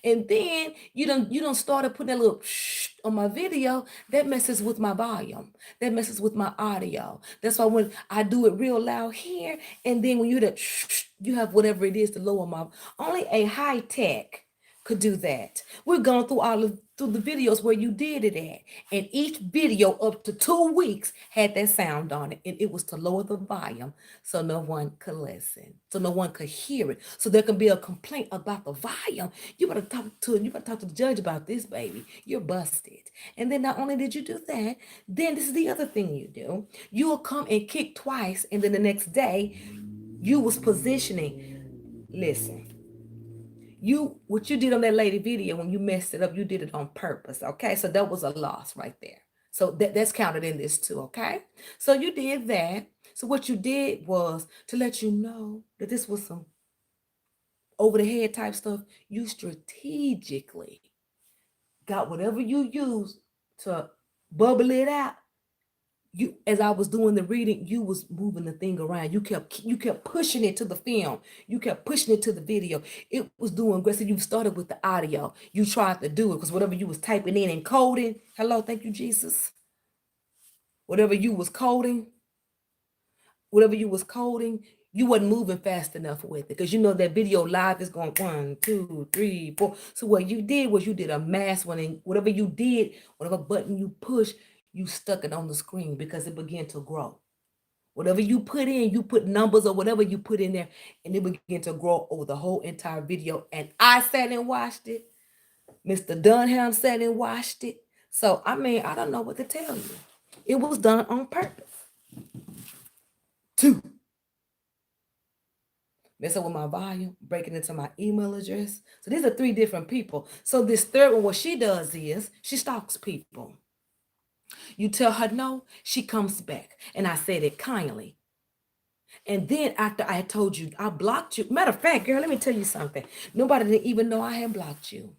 And then you don't started putting that little shh on my video. That messes with my volume. That messes with my audio. That's why when I do it real loud here, and then when you hear that shh, you have whatever it is to lower my. Only a high tech could do that. We've gone through through the videos where you did it at, and each video up to 2 weeks had that sound on it, and it was to lower the volume so no one could listen, so no one could hear it, so there can be a complaint about the volume. You better talk to the judge about this, baby. You're busted. And then not only did you do that, then this is the other thing you do. You will come and kick twice, and then the next day you was positioning. Listen, what you did on that lady video when you messed it up, you did it on purpose. Okay, so that was a loss right there. So that's counted in this too. Okay, so you did that. So what you did was to let you know that this was some over the head type stuff. You strategically got whatever you used to bubble it out. You, as I was doing the reading, you was moving the thing around. You kept pushing it to the film. You kept pushing it to the video. It was doing great. So you started with the audio. You tried to do it because whatever you was typing in and coding, hello, thank you, Jesus. Whatever you was coding, whatever you was coding, you wasn't moving fast enough with it because you know that video live is going 1, 2, 3, 4. So what you did was you did a mass one, and whatever you did, whatever button you push, you stuck it on the screen because it began to grow. Whatever you put in, you put numbers or whatever you put in there, and it began to grow over the whole entire video. And I sat and watched it. Mr. Dunham sat and watched it. So, I mean, I don't know what to tell you. It was done on purpose. 2, messing with my volume, breaking into my email address. So these are 3 different people. So this third one, what she does is she stalks people. You tell her no, she comes back. And I said it kindly. And then after I had told you, I blocked you. Matter of fact, girl, let me tell you something. Nobody didn't even know I had blocked you.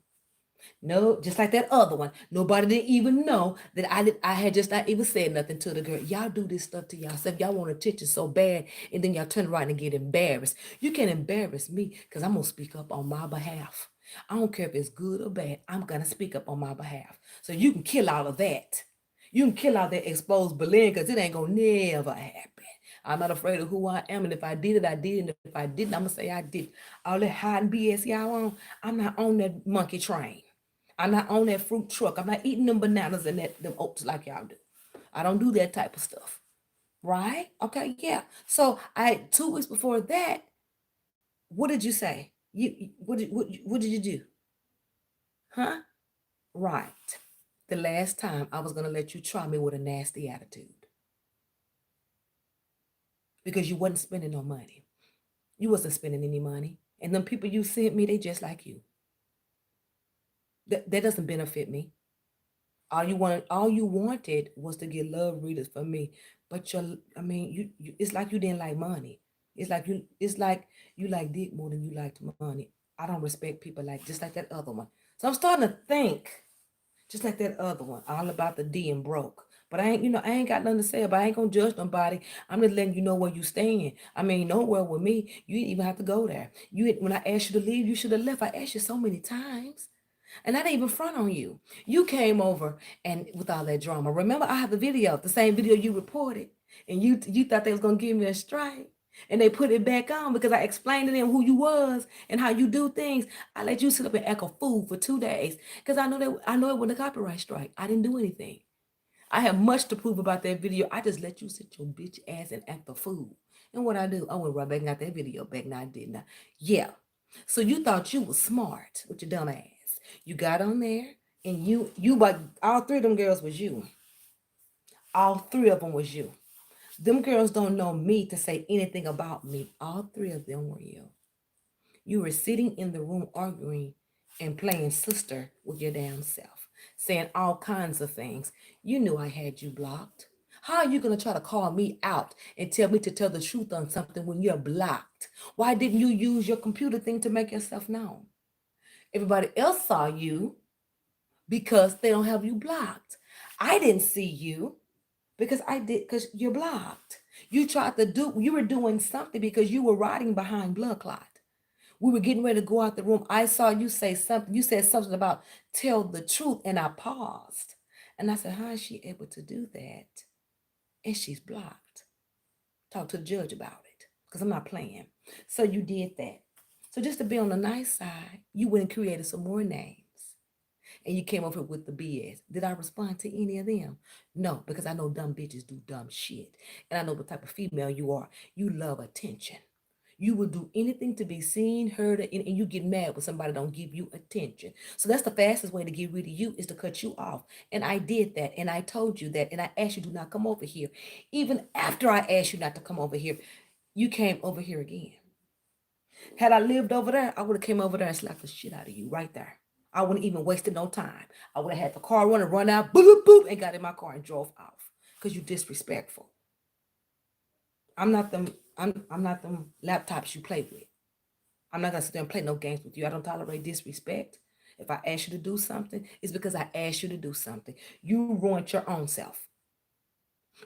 No, just like that other one. Nobody didn't even know that I had just not even said nothing to the girl. Y'all do this stuff to yourself. Y'all want attention so bad, and then y'all turn around and get embarrassed. You can't embarrass me because I'm gonna speak up on my behalf. I don't care if it's good or bad. I'm gonna speak up on my behalf. So you can kill all of that. You can kill all that exposed bullying because it ain't gonna never happen. I'm not afraid of who I am, and if I did it, I did. And if I didn't, I'm gonna say I did. All that hiding BS y'all on, I'm not on that monkey train. I'm not on that fruit truck. I'm not eating them bananas and them oats like y'all do. I don't do that type of stuff. Right? Okay, yeah. So 2 weeks before that, what did you say? What did you do? Huh? Right. The last time I was gonna let you try me with a nasty attitude. Because you wasn't spending no money. You wasn't spending any money. And them people you sent me, they just like you. That doesn't benefit me. All you wanted was to get love readers for me. But it's like you didn't like money. It's like you like dick more than you liked money. I don't respect people just like that other one. So I'm starting to think, just like that other one, all about the D and broke. But I ain't got nothing to say about it. I ain't gonna judge nobody. I'm just letting you know where you stand. I mean, nowhere with me. You didn't even have to go there. When I asked you to leave, you should have left. I asked you so many times. And I didn't even front on you. You came over and with all that drama. Remember, I have the video, the same video you reported. And you thought they was gonna give me a strike. And they put it back on because I explained to them who you was and how you do things. I let you sit up and act a fool for 2 days because I know it wasn't a copyright strike. I didn't do anything. I have much to prove about that video. I just let you sit your bitch ass and act a fool. And what I do, I went right back and got that video back. Now I didn't. Yeah. So you thought you was smart with your dumb ass. You got on there and you like all three of them girls was you. All three of them was you. Them girls don't know me to say anything about me. All three of them were you. You were sitting in the room arguing and playing sister with your damn self, saying all kinds of things. You knew I had you blocked. How are you going to try to call me out and tell me to tell the truth on something when you're blocked? Why didn't you use your computer thing to make yourself known? Everybody else saw you because they don't have you blocked. I didn't see you because I did, because you're blocked. You were doing something because you were riding behind blood clot. We were getting ready to go out the room. I saw you say something. You said something about tell the truth, and I paused. And I said, how is she able to do that? And she's blocked. Talk to the judge about it because I'm not playing. So you did that. So just to be on the nice side, you went and created some more names. And you came over with the BS. Did I respond to any of them? No, because I know dumb bitches do dumb shit. And I know the type of female you are. You love attention. You will do anything to be seen, heard, and you get mad when somebody don't give you attention. So that's the fastest way to get rid of you is to cut you off. And I did that. And I told you that. And I asked you to not come over here. Even after I asked you not to come over here, you came over here again. Had I lived over there, I would have came over there and slapped the shit out of you right there. I wouldn't even wasted no time. I would have had the car run out, boop, boop, boop, and got in my car and drove off. Because you're disrespectful. I'm not them laptops you play with. I'm not gonna sit there and play no games with you. I don't tolerate disrespect. If I ask you to do something, it's because I asked you to do something. You ruined your own self.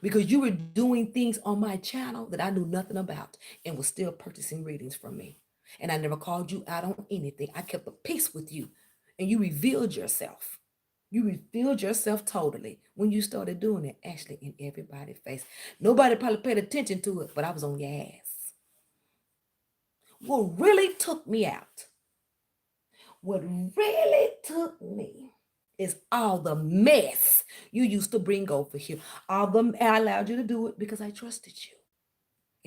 Because you were doing things on my channel that I knew nothing about and was still purchasing readings from me. And I never called you out on anything. I kept the peace with you. And you revealed yourself. You revealed yourself totally when you started doing it, actually, in everybody's face. Nobody probably paid attention to it, but I was on your ass. What really took me out, what really took me is all the mess you used to bring over here. I allowed you to do it because I trusted you.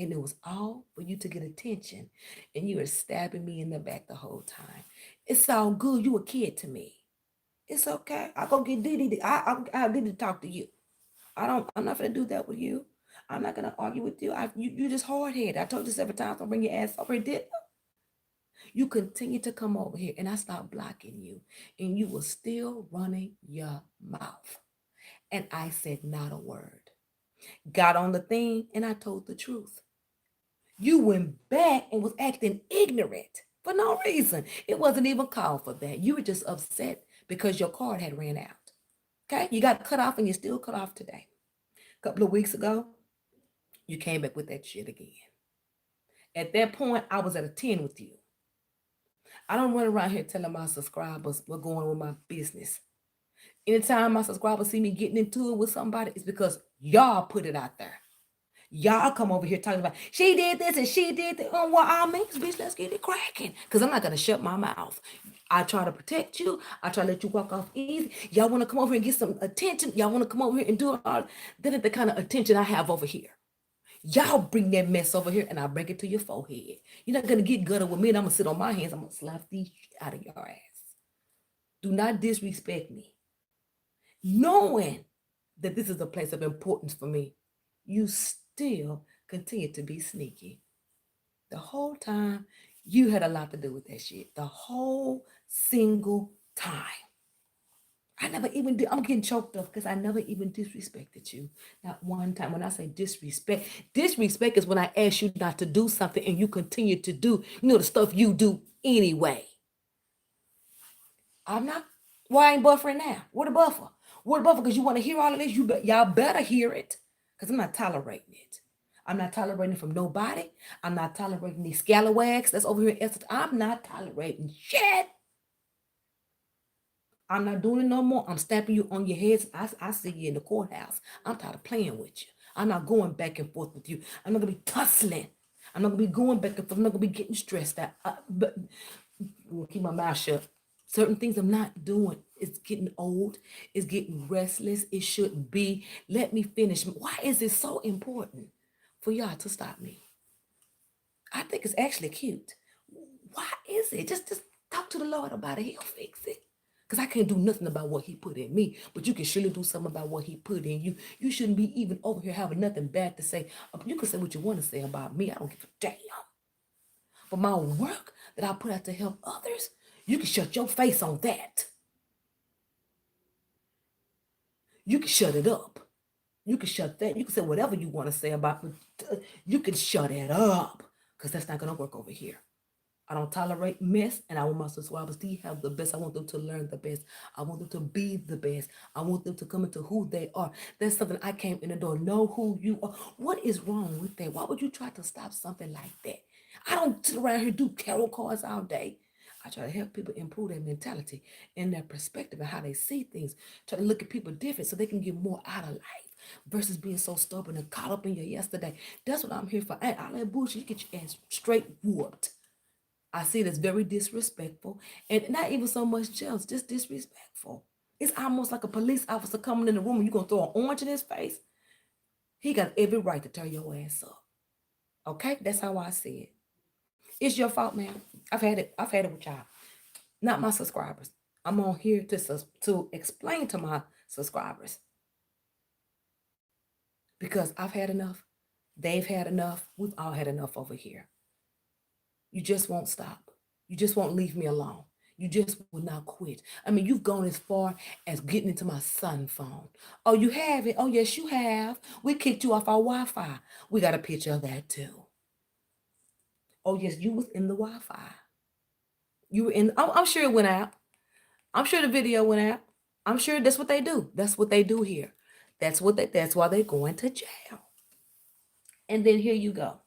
And it was all for you to get attention. And you were stabbing me in the back the whole time. It's all good. You a kid to me. It's okay. I'll go get Didi. I'll Didi to talk to you. I'm not gonna do that with you. I'm not gonna argue with you. You just hard headed. I told you several times I'll bring your ass over here. Did you continue to come over here and I stopped blocking you and you were still running your mouth. And I said not a word. Got on the thing and I told the truth. You went back and was acting ignorant for no reason. It wasn't even called for that. You were just upset because your card had ran out. Okay? You got cut off and you're still cut off today. A couple of weeks ago, you came back with that shit again. At that point, I was at a 10 with you. I don't run around here telling my subscribers what's going on with my business. Anytime my subscribers see me getting into it with somebody, it's because y'all put it out there. Y'all come over here talking about she did this and she did that. Oh, well, I mean, bitch, let's get it cracking. Because I'm not going to shut my mouth. I try to protect you. I try to let you walk off easy. Y'all want to come over here and get some attention. Y'all want to come over here and do it all. That ain't the kind of attention I have over here. Y'all bring that mess over here and I bring it to your forehead. You're not going to get gutted with me and I'm going to sit on my hands. I'm going to slap these out of your ass. Do not disrespect me. Knowing that this is a place of importance for me, you still continue to be sneaky. The whole time, you had a lot to do with that shit. The whole single time. I never even did. I'm getting choked up because I never even disrespected you. Not one time. When I say disrespect is when I ask you not to do something and you continue to do, the stuff you do anyway. I'm not. Why ain't buffering now? Where the buffer? Where the buffer? Because you want to hear all of this. Y'all better hear it. Because I'm not tolerating it. I'm not tolerating it from nobody. I'm not tolerating these scalawags that's over here in Essence. I'm not tolerating shit. I'm not doing it no more. I'm stamping you on your heads. I see you in the courthouse. I'm tired of playing with you. I'm not going back and forth with you. I'm not going to be tussling. I'm not going to be going back and forth. I'm not going to be getting stressed out. But we'll keep my mouth shut. Certain things I'm not doing. It's getting old. It's getting restless. It shouldn't be. Let me finish. Why is it so important for y'all to stop me? I think it's actually cute. Why is it? Just talk to the Lord about it. He'll fix it. Because I can't do nothing about what he put in me, but you can surely do something about what he put in you. You shouldn't be even over here having nothing bad to say. You can say what you want to say about me. I don't give a damn. But my work that I put out to help others, you can shut your face on that. You can shut it up. You can shut that. You can say whatever you want to say about me. You can shut it up because that's not going to work over here. I don't tolerate mess, and I want my subscribers to have the best. I want them to learn the best. I want them to be the best. I want them to come into who they are. That's something I came in the door. Know who you are. What is wrong with that? Why would you try to stop something like that? I don't sit around here do tarot cards all day. I try to help people improve their mentality and their perspective and how they see things. Try to look at people different so they can get more out of life versus being so stubborn and caught up in your yesterday. That's what I'm here for. Ain't all that bullshit. You get your ass straight whooped. I see it as very disrespectful and not even so much jealous, just disrespectful. It's almost like a police officer coming in the room and you're going to throw an orange in his face. He got every right to tear your ass up. Okay? That's how I see it. It's your fault, man. I've had it. I've had it with y'all, not my subscribers. I'm on here to explain to my subscribers because I've had enough. They've had enough. We've all had enough over here. You just won't stop. You just won't leave me alone. You just will not quit. I mean, you've gone as far as getting into my son's phone. Oh, you have it? Oh, yes, you have. We kicked you off our Wi-Fi. We got a picture of that too. Oh, yes, you was in the Wi-Fi. You were in, I'm sure it went out. I'm sure the video went out. I'm sure that's what they do. That's what they do here. That's why they're going to jail. And then here you go.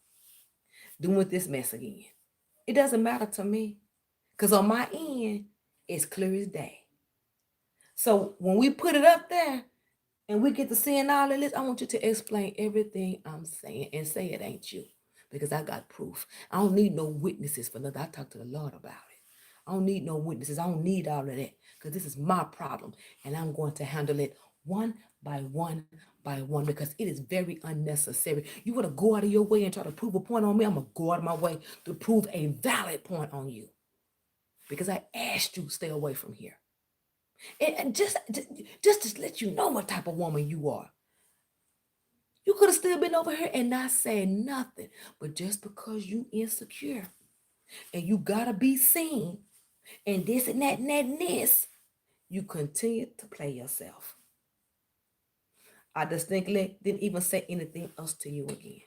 Doing this mess again. It doesn't matter to me. Because on my end, it's clear as day. So when we put it up there and we get to seeing all of this, I want you to explain everything I'm saying and say it ain't you. Because I got proof. I don't need no witnesses for nothing. I talk to the Lord about it. I don't need no witnesses. I don't need all of that. Because this is my problem. And I'm going to handle it one by one by one because it is very unnecessary. You want to go out of your way and try to prove a point on me? I'm going to go out of my way to prove a valid point on you. Because I asked you to stay away from here. And just to let you know what type of woman you are. You could have still been over here and not said nothing. But just because you insecure and you got to be seen and this and that and that and this, you continue to play yourself. I distinctly didn't even say anything else to you again.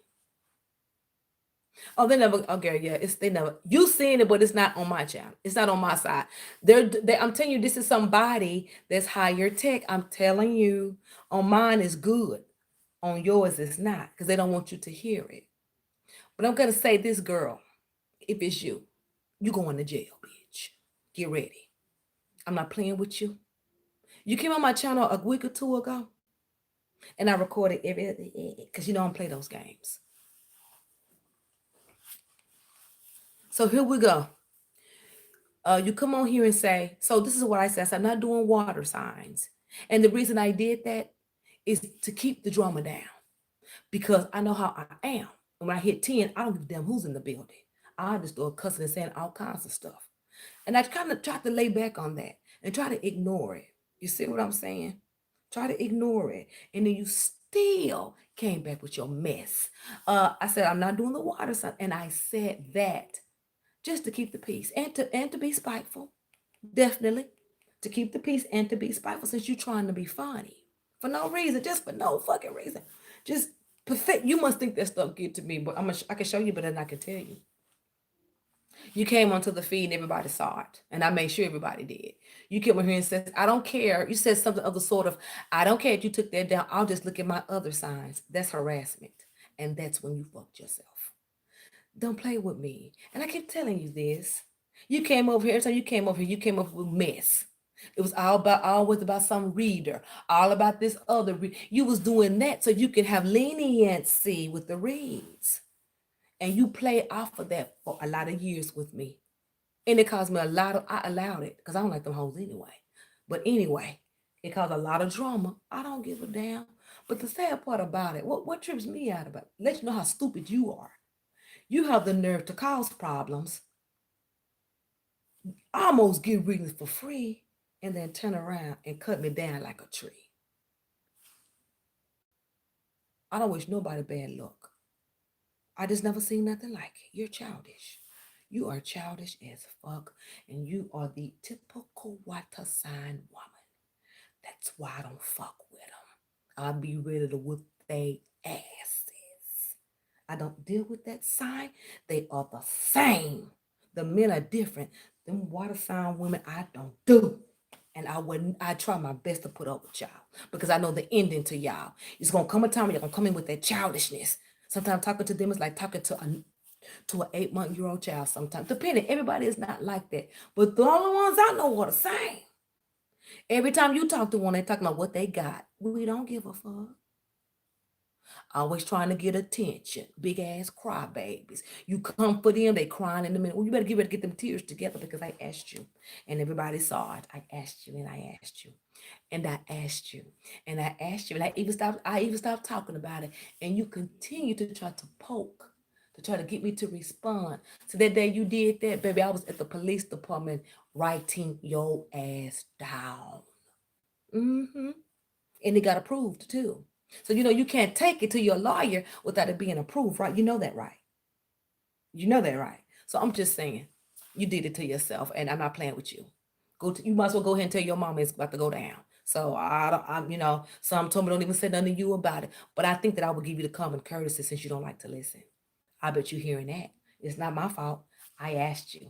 Oh, they never. Okay, yeah, they never. You seen it, but it's not on my channel. It's not on my side. I'm telling you, this is somebody that's higher tech. I'm telling you, on mine is good. On yours, it's not because they don't want you to hear it. But I'm gonna say this, girl. If it's you, you going to jail, bitch. Get ready. I'm not playing with you. You came on my channel a week or two ago, and I recorded everything because you know I don't play those games. So here we go. You come on here and say, so this is what I said. I'm not doing water signs. And the reason I did that is to keep the drama down because I know how I am. And when I hit 10, I don't give a damn who's in the building. I just start cussing and saying all kinds of stuff. And I kind of tried to lay back on that and try to ignore it. You see what I'm saying? Try to ignore it. And then you still came back with your mess. I said, I'm not doing the water sign. And I said that just to keep the peace and to be spiteful. Definitely. To keep the peace and to be spiteful since you're trying to be funny. For no reason. Just for no fucking reason. Just perfect. You must think that stuff get to me, but I can show you better than I can tell you. You came onto the feed and everybody saw it. And I made sure everybody did. You came over here and said, I don't care. You said something of the sort of, I don't care if you took that down. I'll just look at my other signs. That's harassment. And that's when you fucked yourself. Don't play with me. And I keep telling you this. You came over here. Every time you came over here, you came over with mess. It was always about some reader, all about this other. You was doing that so you can have leniency with the reads. And you played off of that for a lot of years with me. And it caused me a lot of, I allowed it because I don't like them hoes anyway. But anyway, it caused a lot of drama. I don't give a damn. But the sad part about it, what trips me out about it, let you know how stupid you are. You have the nerve to cause problems, almost get readings for free, and then turn around and cut me down like a tree. I don't wish nobody bad luck. I just never seen nothing like it. You're childish. You are childish as fuck, and you are the typical water sign woman. That's why I don't fuck with them. I'll be ready to whip they asses. I don't deal with that sign. They are the same. The men are different. Them water sign women, I don't do. And I try my best to put up with y'all because I know the ending to y'all. It's gonna come a time when you're gonna come in with that childishness. Sometimes talking to them is like talking to an 8-month-old child. Sometimes, depending, everybody is not like that. But the only ones I know are the same. Every time you talk to one, they talking about what they got. We don't give a fuck. Always trying to get attention. Big ass crybabies. You come for them, they crying in the middle. Well, you better get ready to get them tears together because I asked you. And everybody saw it. I asked you and I asked you. And I asked you. And I asked you. And I even stopped talking about it. And you continue to try to poke. To try to get me to respond. So that day you did that, baby, I was at the police department writing your ass down. Mm-hmm. And it got approved too. So you can't take it to your lawyer without it being approved, right? You know that, right? You know that, right? So I'm just saying, you did it to yourself, and I'm not playing with you. You might as well go ahead and tell your mama it's about to go down. So I don't, some told me don't even say nothing to you about it. But I think that I would give you the common courtesy since you don't like to listen. I bet you hearing that. It's not my fault. I asked you.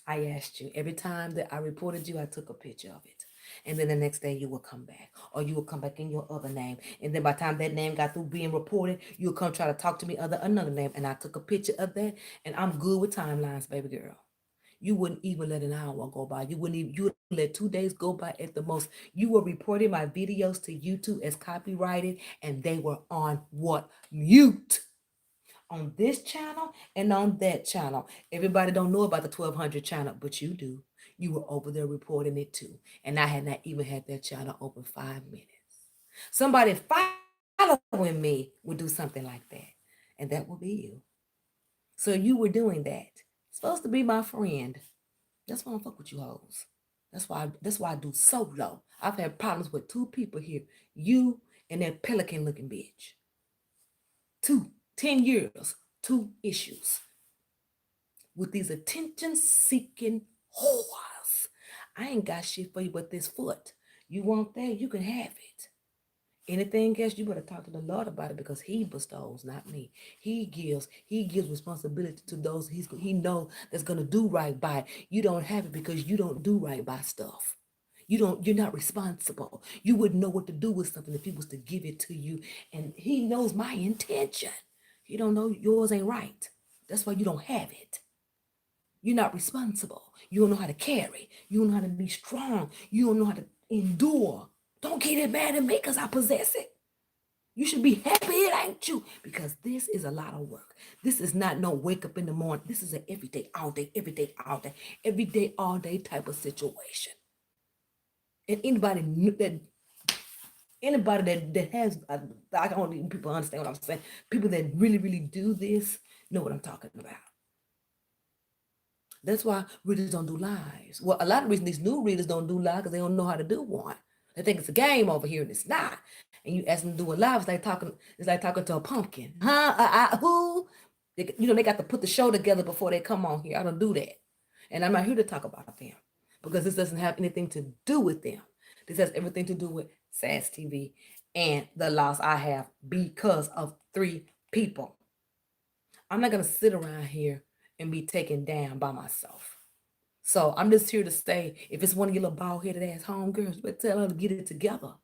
I asked you. Every time that I reported you, I took a picture of it. And then the next day you will come back. Or you will come back in your other name. And then by the time that name got through being reported, you'll come try to talk to me under another name. And I took a picture of that. And I'm good with timelines, baby girl. You wouldn't even let an hour go by. You would let 2 days go by at the most. You were reporting my videos to YouTube as copyrighted, and they were on what? Mute on this channel and on that channel. Everybody don't know about the 1200 channel, but you do. You were over there reporting it too. And I had not even had that channel open 5 minutes. Somebody following me would do something like that. And that would be you. So you were doing that. Supposed to be my friend. That's why I don't fuck with you hoes. That's why I do solo. I've had problems with 2 people here. You and that pelican looking bitch. 10 years, 2 issues with these attention-seeking whores. I ain't got shit for you but this foot. You want that, you can have it. Anything else, you better talk to the Lord about it because he bestows, not me. He gives responsibility to those he know that's gonna do right by it. You don't have it because you don't do right by stuff. You're not responsible. You wouldn't know what to do with something if he was to give it to you. And he knows my intention. You don't know yours ain't right. That's why you don't have it. You're not responsible. You don't know how to carry. You don't know how to be strong. You don't know how to endure. Don't get it mad at me because I possess it. You should be happy it ain't you because this is a lot of work. This is not no wake up in the morning. This is an everyday, all day, every day, all day type of situation. And anybody that has, I don't even people understand what I'm saying. People that really, really do this know what I'm talking about. That's why readers don't do lives. Well, a lot of reasons these new readers don't do lives because they don't know how to do one. They think it's a game over here and it's not. And you ask them to do a live, it's like talking to a pumpkin. Huh? Who? They got to put the show together before they come on here. I don't do that. And I'm not here to talk about them because this doesn't have anything to do with them. This has everything to do with SAS TV and the loss I have because of 3 people. I'm not going to sit around here and be taken down by myself. So I'm just here to say, if it's one of your little bald-headed ass homegirls, you better tell her to get it together.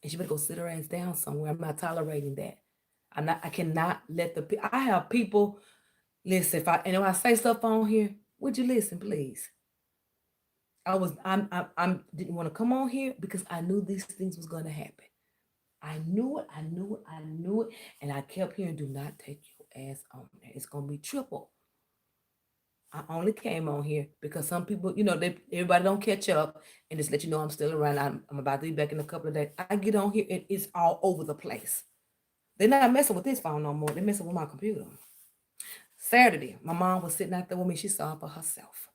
And she better go sit her ass down somewhere. I'm not tolerating that. I cannot let I have people, listen, when I say stuff on here, would you listen, please? I didn't want to come on here because I knew these things was going to happen. I knew it, and I kept hearing, do not take your ass on there. It's going to be triple. I only came on here because some people, everybody don't catch up and just let you know I'm still around. I'm about to be back in a couple of days. I get on here and it's all over the place. They're not messing with this phone no more. They're messing with my computer. Saturday, my mom was sitting out there with me. She saw it for herself.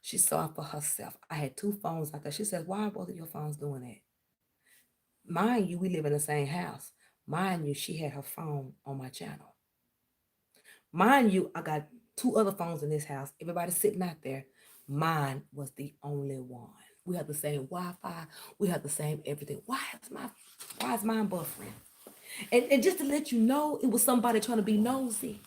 She saw it for herself. I had two phones out there. She said, "Why are both of your phones doing that?" Mind you, we live in the same house. Mind you, she had her phone on my channel. Mind you, I got two other phones in this house. Everybody's sitting out there. Mine was the only one. We have the same Wi-Fi. We have the same everything. Why is mine buffering? And just to let you know, it was somebody trying to be nosy.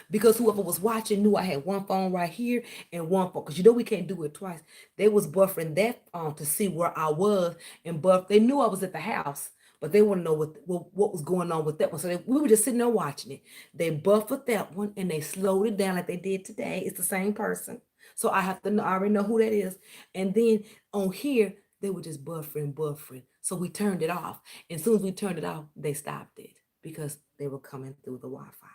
Because whoever was watching knew I had one phone right here and one phone. Because we can't do it twice. They was buffering that phone to see where I was and buff. They knew I was at the house, but they want to know what was going on with that one. So we were just sitting there watching it. They buffered that one and they slowed it down like they did today. It's the same person. So I have to know, I already know who that is. And then on here, they were just buffering. So we turned it off. And as soon as we turned it off, they stopped it because they were coming through the Wi-Fi.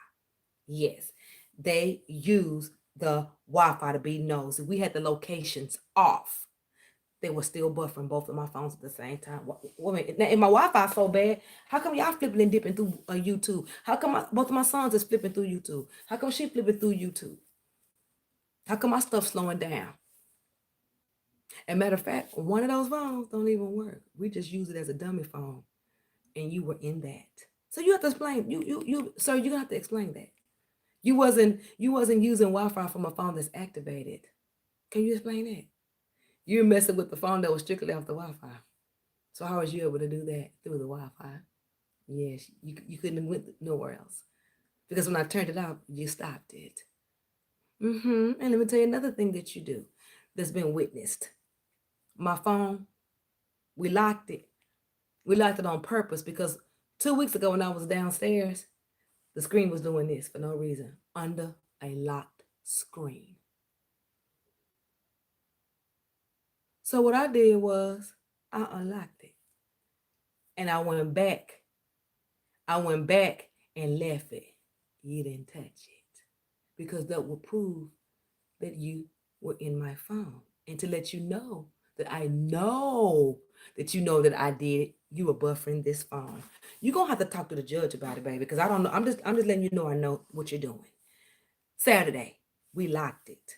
Yes, they use the Wi-Fi to be nosy. We had the locations off. They were still buffering both of my phones at the same time. And my Wi-Fi so bad. How come y'all flipping and dipping through YouTube? How come both of my sons is flipping through YouTube? How come she flipping through YouTube? How come my stuff slowing down? And matter of fact, one of those phones don't even work. We just use it as a dummy phone, and you were in that. So you have to explain. Sir, you're gonna have to explain that. You wasn't using Wi-Fi from a phone that's activated. Can you explain that? You're messing with the phone that was strictly off the Wi-Fi. So how was you able to do that through the Wi-Fi? Yes, you couldn't have went nowhere else. Because when I turned it off, you stopped it. And let me tell you another thing that you do that's been witnessed. My phone, we locked it. We locked it on purpose because 2 weeks ago when I was downstairs, the screen was doing this for no reason under a locked screen. So what I did was I unlocked it and I went back. And left it. You didn't touch it because that will prove that you were in my phone and to let you know that I know that you know that I did it. You were buffering this phone. You're gonna have to talk to the judge about it, baby, because I don't know. I'm just letting you know I know what you're doing. Saturday, we locked it.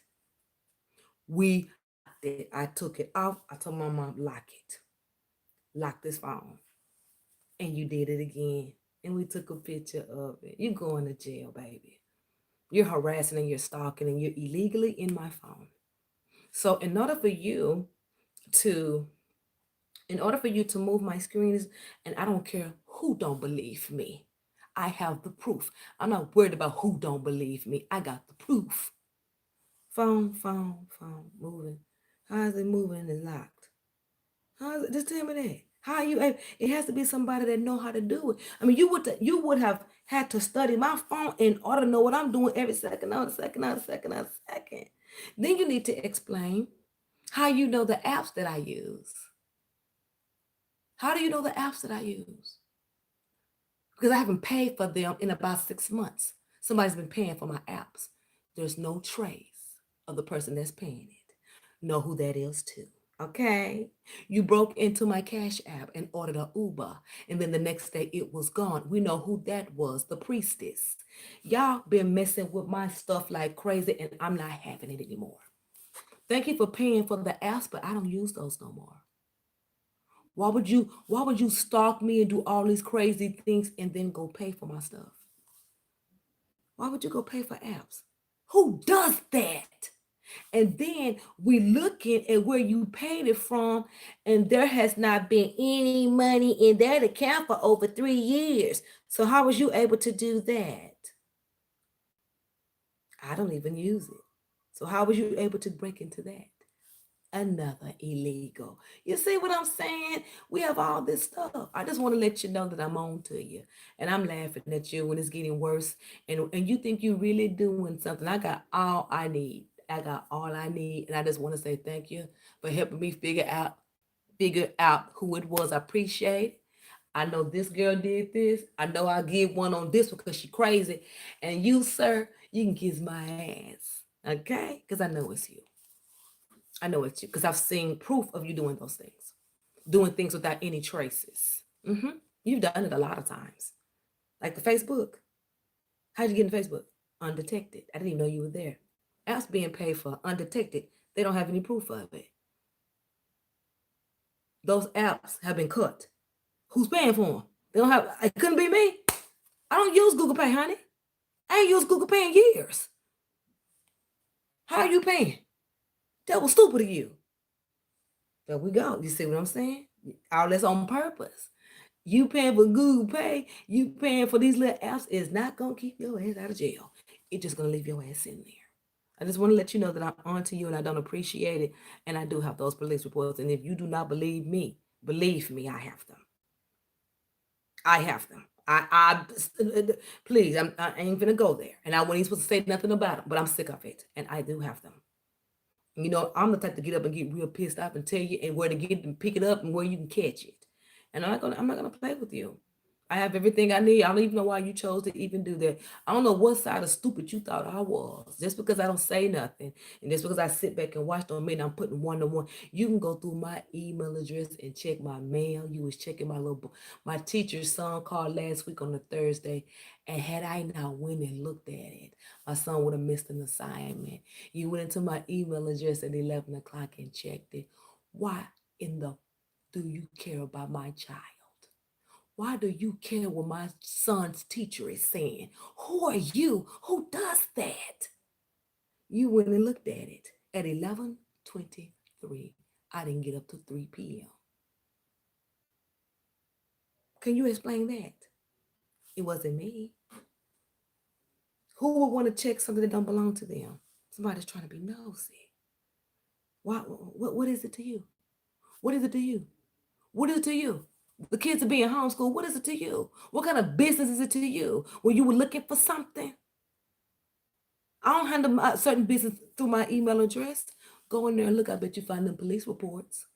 I took it off. I told my mom, lock it. Lock this phone. And you did it again. And we took a picture of it. You're going to jail, baby. You're harassing and you're stalking and you're illegally in my phone. So in order for you to move my screens, and I don't care who don't believe me, I have the proof. I'm not worried about who don't believe me. I got the proof. Phone, moving. How is it moving and locked? How is it? Just tell me that. How are you? It has to be somebody that know how to do it. I mean, you would have had to study my phone in order to know what I'm doing every second, out a second, out a second, out a second. Then you need to explain how you know the apps that I use. How do you know the apps that I use? Because I haven't paid for them in about 6 months. Somebody's been paying for my apps. There's no trace of the person that's paying it. Know who that is too. Okay. You broke into my Cash App and ordered an Uber. And then the next day it was gone. We know who that was, the priestess. Y'all been messing with my stuff like crazy and I'm not having it anymore. Thank you for paying for the apps, but I don't use those no more. Why would you stalk me and do all these crazy things and then go pay for my stuff? Why would you go pay for apps? Who does that? And then we looking at where you paid it from, and there has not been any money in that account for over 3 years. So how was you able to do that? I don't even use it. So how was you able to break into that? Another illegal. You see what I'm saying? We have all this stuff. I just want to let you know that I'm on to you. And I'm laughing at you when it's getting worse. And you think you're really doing something. I got all I need. I got all I need. And I just want to say thank you for helping me figure out who it was. I appreciate it. I know this girl did this. I know I'll get one on this one because she crazy. And you, sir, you can kiss my ass. Okay? Because I know it's you. I know it's you. Because I've seen proof of you doing those things. Doing things without any traces. You've done it a lot of times. Like the Facebook. How'd you get in Facebook? Undetected. I didn't even know you were there. Apps being paid for undetected. They don't have any proof of it. Those apps have been cut. Who's paying for them? They don't have. It couldn't be me. I don't use Google Pay, honey. I ain't used Google Pay in years. How are you paying? That was stupid of you. There we go. You see what I'm saying? All that's on purpose. You paying for Google Pay, you paying for these little apps is not gonna keep your ass out of jail. It's just gonna leave your ass in there. I just want to let you know that I'm on to you and I don't appreciate it. And I do have those police reports. And if you do not believe me, I have them. I have them. Please, I ain't gonna go there. And I wasn't even supposed to say nothing about them, but I'm sick of it. And I do have them. You know, I'm the type to get up and get real pissed off and tell you and where to get and pick it up and where you can catch it. And I'm not gonna play with you. I have everything I need. I don't even know why you chose to even do that. I don't know what side of stupid you thought I was. Just because I don't say nothing, and just because I sit back and watch don't mean I'm putting one to one. You can go through my email address and check my mail. You was checking my teacher's son called last week on a Thursday, and had I not went and looked at it, my son would have missed an assignment. You went into my email address at 11 o'clock and checked it. Why in the do you care about my child? Why do you care what my son's teacher is saying? Who are you? Who does that? You went and looked at it at 11:23. I didn't get up to 3 p.m. Can you explain that? It wasn't me. Who would want to check something that don't belong to them? Somebody's trying to be nosy. What is it to you? What is it to you? What is it to you? The kids are being homeschooled. What is it to you? What kind of business is it to you? When you were looking for something? I don't handle my certain business through my email address. Go in there and look. I bet you find them police reports.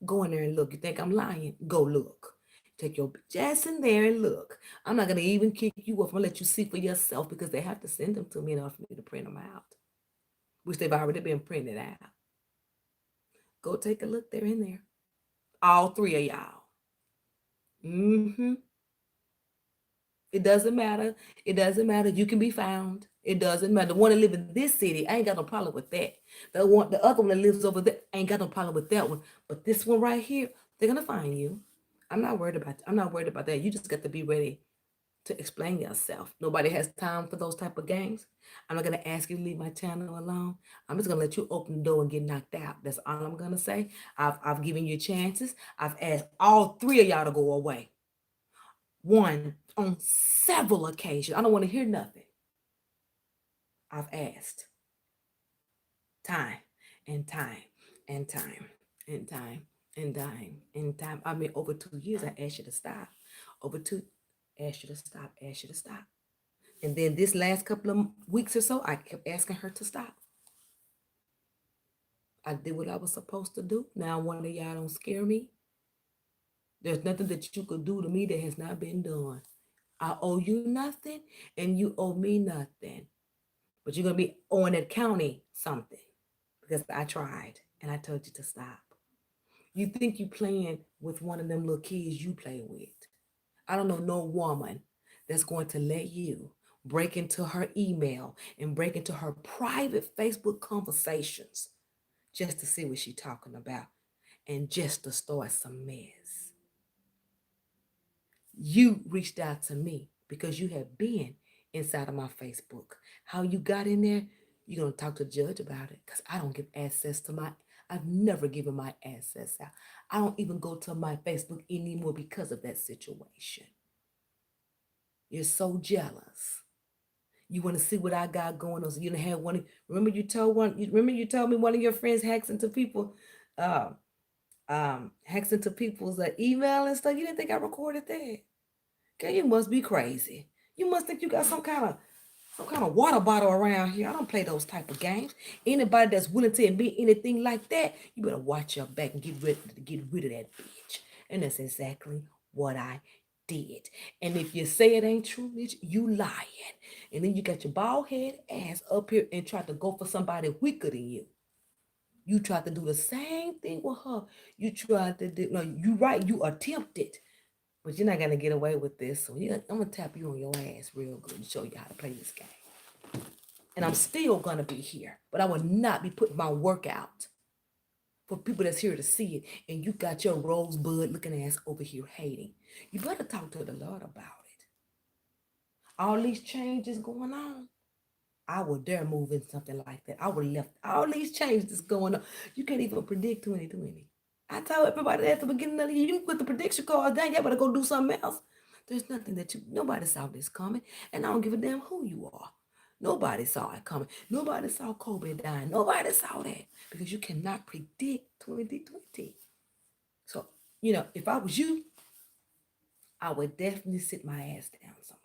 Go in there and look. You think I'm lying? Go look. Take your ass in there and look. I'm not going to even kick you off. I'm going to let you see for yourself because they have to send them to me in order for me to print them out, which they've already been printed out. Go take a look. They're in there. All three of y'all. It doesn't matter. It doesn't matter. You can be found. It doesn't matter. The one that live in this city, I ain't got no problem with that. The other one that lives over there, I ain't got no problem with that one. But this one right here, they're gonna find you. I'm not worried about that. You just got to be ready to explain yourself. Nobody has time for those type of games. I'm not gonna ask you to leave my channel alone. I'm just gonna let you open the door and get knocked out. That's all I'm gonna say. I've given you chances. I've asked all three of y'all to go away. One on several occasions. I don't want to hear nothing. I've asked time and time and time and time and time and time. I mean, over 2 years, I asked you to stop. Asked you to stop, asked you to stop. And then this last couple of weeks or so, I kept asking her to stop. I did what I was supposed to do. Now one of y'all don't scare me. There's nothing that you could do to me that has not been done. I owe you nothing and you owe me nothing. But you're going to be owing that county something because I tried and I told you to stop. You think you playing with one of them little kids you play with. I don't know no woman that's going to let you break into her email and break into her private Facebook conversations just to see what she's talking about and just to start some mess. You reached out to me because you have been inside of my Facebook. How you got in there, you're going to talk to the judge about it because I don't give access to I've never given my access out. I don't even go to my Facebook anymore because of that situation. You're so jealous. You want to see what I got going on. So you have one. Remember you told me one of your friends hacks into people's email and stuff. You didn't think I recorded that? Girl, you must be crazy. You must think you got some kind of water bottle around here. I don't play those type of games. Anybody that's willing to admit anything like that, you better watch your back and get rid of that bitch. And that's exactly what I did. And if you say it ain't true, bitch, you lying. And then you got your bald head ass up here and try to go for somebody weaker than you. You tried to do the same thing with her. You tried to do, no, you right, you attempted, but you're not gonna get away with this. So yeah, I'm gonna tap you on your ass real good and show you how to play this game. And I'm still gonna be here, but I will not be putting my work out for people that's here to see it. And you got your rosebud looking ass over here hating. You better talk to the Lord about it. All these changes going on. I would dare move in something like that. I would have left all these changes going on. You can't even predict 2020. I told everybody at the beginning of the year, you put the prediction cards down, y'all better go do something else. There's nothing that nobody saw this coming, and I don't give a damn who you are. Nobody saw it coming. Nobody saw Kobe dying. Nobody saw that because you cannot predict 2020. So, if I was you, I would definitely sit my ass down somewhere.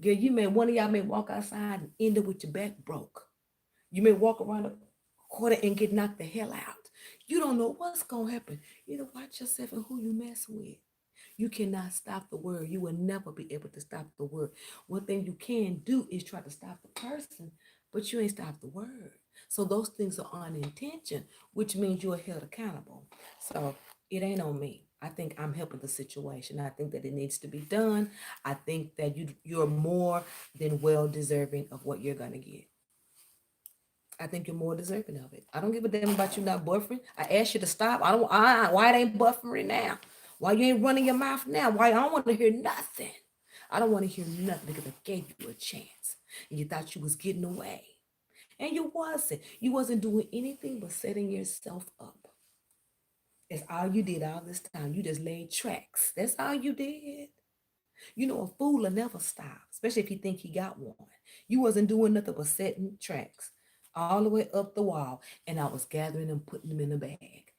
Girl, one of y'all may walk outside and end up with your back broke. You may walk around the corner and get knocked the hell out. You don't know what's going to happen. You know, watch yourself and who you mess with. You cannot stop the word. You will never be able to stop the word. One thing you can do is try to stop the person, but you ain't stop the word. So those things are unintentional, which means you are held accountable. So it ain't on me. I think I'm helping the situation. I think that it needs to be done. I think that you're more than well deserving of what you're gonna get. I think you're more deserving of it. I don't give a damn about you not buffering. I asked you to stop. Why it ain't buffering now? Why you ain't running your mouth now? Why I don't want to hear nothing. I don't want to hear nothing because I gave you a chance. And you thought you was getting away. And you wasn't. You wasn't doing anything but setting yourself up. That's all you did all this time. You just laid tracks. That's all you did. A fool will never stop, especially if he think he got one. You wasn't doing nothing but setting tracks all the way up the wall, and I was gathering them, putting them in a bag.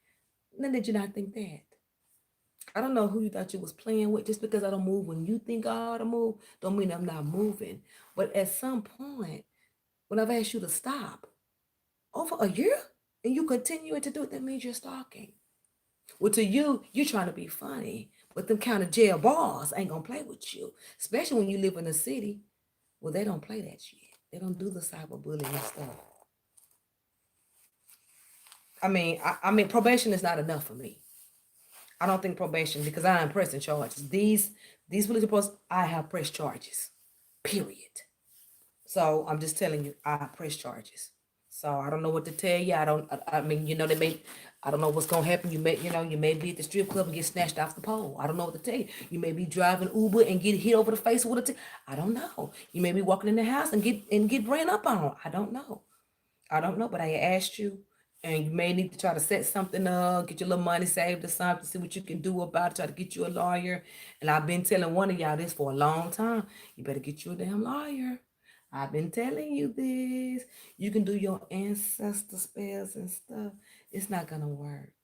Now, did you not think that? I don't know who you thought you was playing with. Just because I don't move when you think I ought to move, don't mean I'm not moving. But at some point, when I've asked you to stop over a year, and you continue to do it, that means you're stalking. Well, to you, you're trying to be funny, but them kind of jail bars ain't gonna play with you, especially when you live in a city. Well, they don't play that shit. They don't do the cyberbullying and stuff. I mean, probation is not enough for me. I don't think probation because I am pressing charges. These police reports, I have pressed charges. Period. So I'm just telling you, I press charges. So I don't know what to tell you. I mean, they may, I don't know what's going to happen. You may be at the strip club and get snatched off the pole. I don't know what to tell you. You may be driving Uber and get hit over the face with I don't know. You may be walking in the house and get ran up on. I don't know. But I asked you, and you may need to try to set something up, get your little money saved or something, see what you can do about it, try to get you a lawyer. And I've been telling one of y'all this for a long time. You better get you a damn lawyer. I've been telling you this. You can do your ancestor spells and stuff. It's not going to work.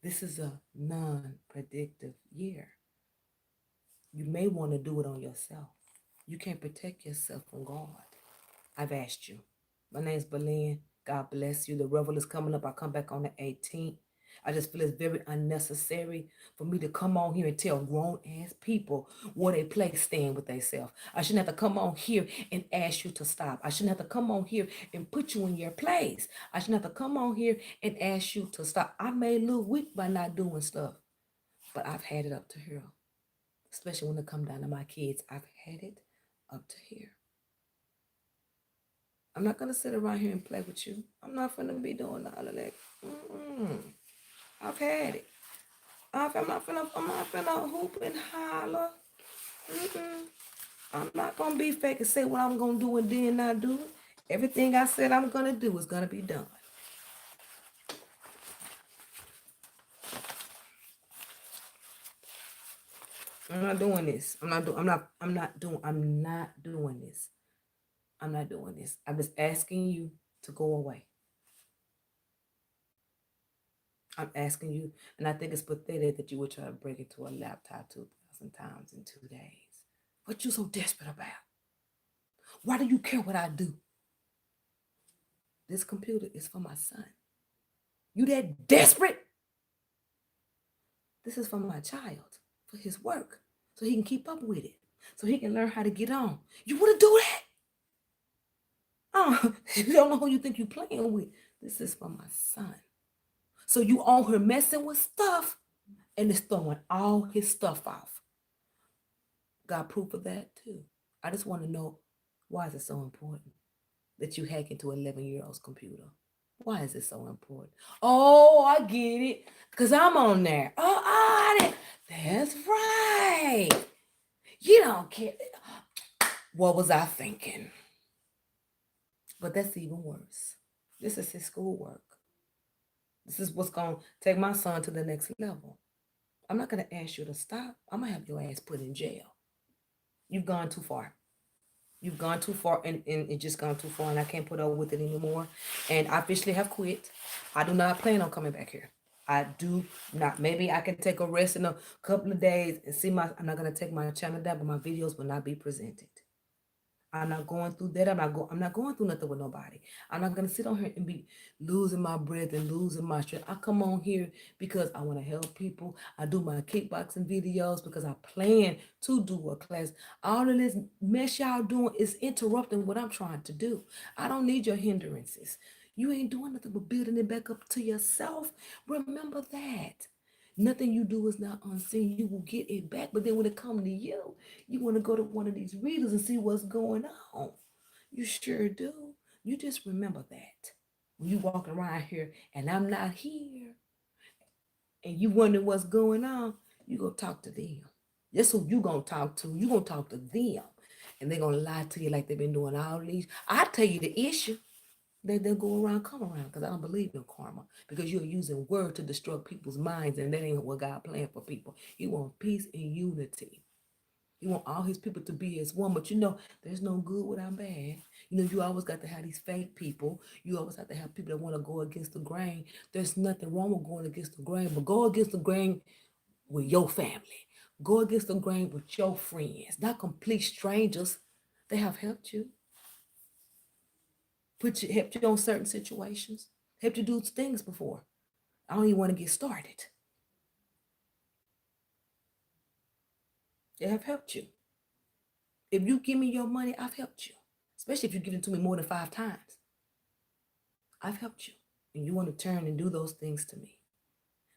This is a non-predictive year. You may want to do it on yourself. You can't protect yourself from God. I've asked you. My name's Belen. God bless you. The revel is coming up. I come back on the 18th. I just feel it's very unnecessary for me to come on here and tell grown-ass people where they place stand with themselves. I shouldn't have to come on here and ask you to stop. I shouldn't have to come on here and put you in your place. I shouldn't have to come on here and ask you to stop. I may look weak by not doing stuff, but I've had it up to here. Especially when it come down to my kids. I've had it up to here. I'm not going to sit around here and play with you. I'm not going to be doing all of that. I've had it. I'm not finna hoop and holler. I'm not going to be fake and say what I'm going to do and then not do it. Everything I said I'm going to do is going to be done. I'm not doing this. I'm not doing this. I'm not doing this. I'm just asking you to go away. I'm asking you, and I think it's pathetic that you would try to break into a laptop 2,000 times in 2 days. What you so desperate about? Why do you care what I do? This computer is for my son. You that desperate? This is for my child, for his work, so he can keep up with it, so he can learn how to get on. You want to do that? Oh, you don't know who you think you're playing with. This is for my son. So you on her messing with stuff and it's throwing all his stuff off. Got proof of that too. I just want to know, why is it so important that you hack into an 11-year-old's computer? Why is it so important? Oh, I get it. Because I'm on there. Oh, that's right. You don't care. What was I thinking? But that's even worse. This is his schoolwork. This is what's going to take my son to the next level. I'm not going to ask you to stop. I'm going to have your ass put in jail. You've gone too far. You've gone too far, and it just gone too far, and I can't put up with it anymore. And I officially have quit. I do not plan on coming back here. I do not. Maybe I can take a rest in a couple of days and see my. I'm not gonna take my channel down, but my videos will not be presented. I'm not going through that. I'm not going through nothing with nobody. I'm not gonna sit on here and be losing my breath and losing my strength. I come on here because I want to help people. I do my kickboxing videos because I plan to do a class. All of this mess y'all doing is interrupting what I'm trying to do. I don't need your hindrances. You ain't doing nothing but building it back up to yourself. Remember that. Nothing you do is not unseen. You will get it back. But then when it comes to you, you want to go to one of these readers and see what's going on. You sure do. You just remember that. When you walk around here and I'm not here and you wonder what's going on, you go talk to them. That's who you going to talk to. You going to talk to them. And they're going to lie to you like they've been doing all these. I tell you the issue. They'll go around, come around, because I don't believe in karma. Because you're using word to destruct people's minds, and that ain't what God planned for people. He wants peace and unity. He wants all his people to be as one. But you know, there's no good without bad. You know, you always got to have these fake people. You always have to have people that want to go against the grain. There's nothing wrong with going against the grain, but go against the grain with your family. Go against the grain with your friends, not complete strangers. They have helped you. Helped you on certain situations, helped you do things before. I don't even want to get started. They have helped you. If you give me your money, I've helped you. Especially if you give it to me more than 5 times. I've helped you. And you want to turn and do those things to me.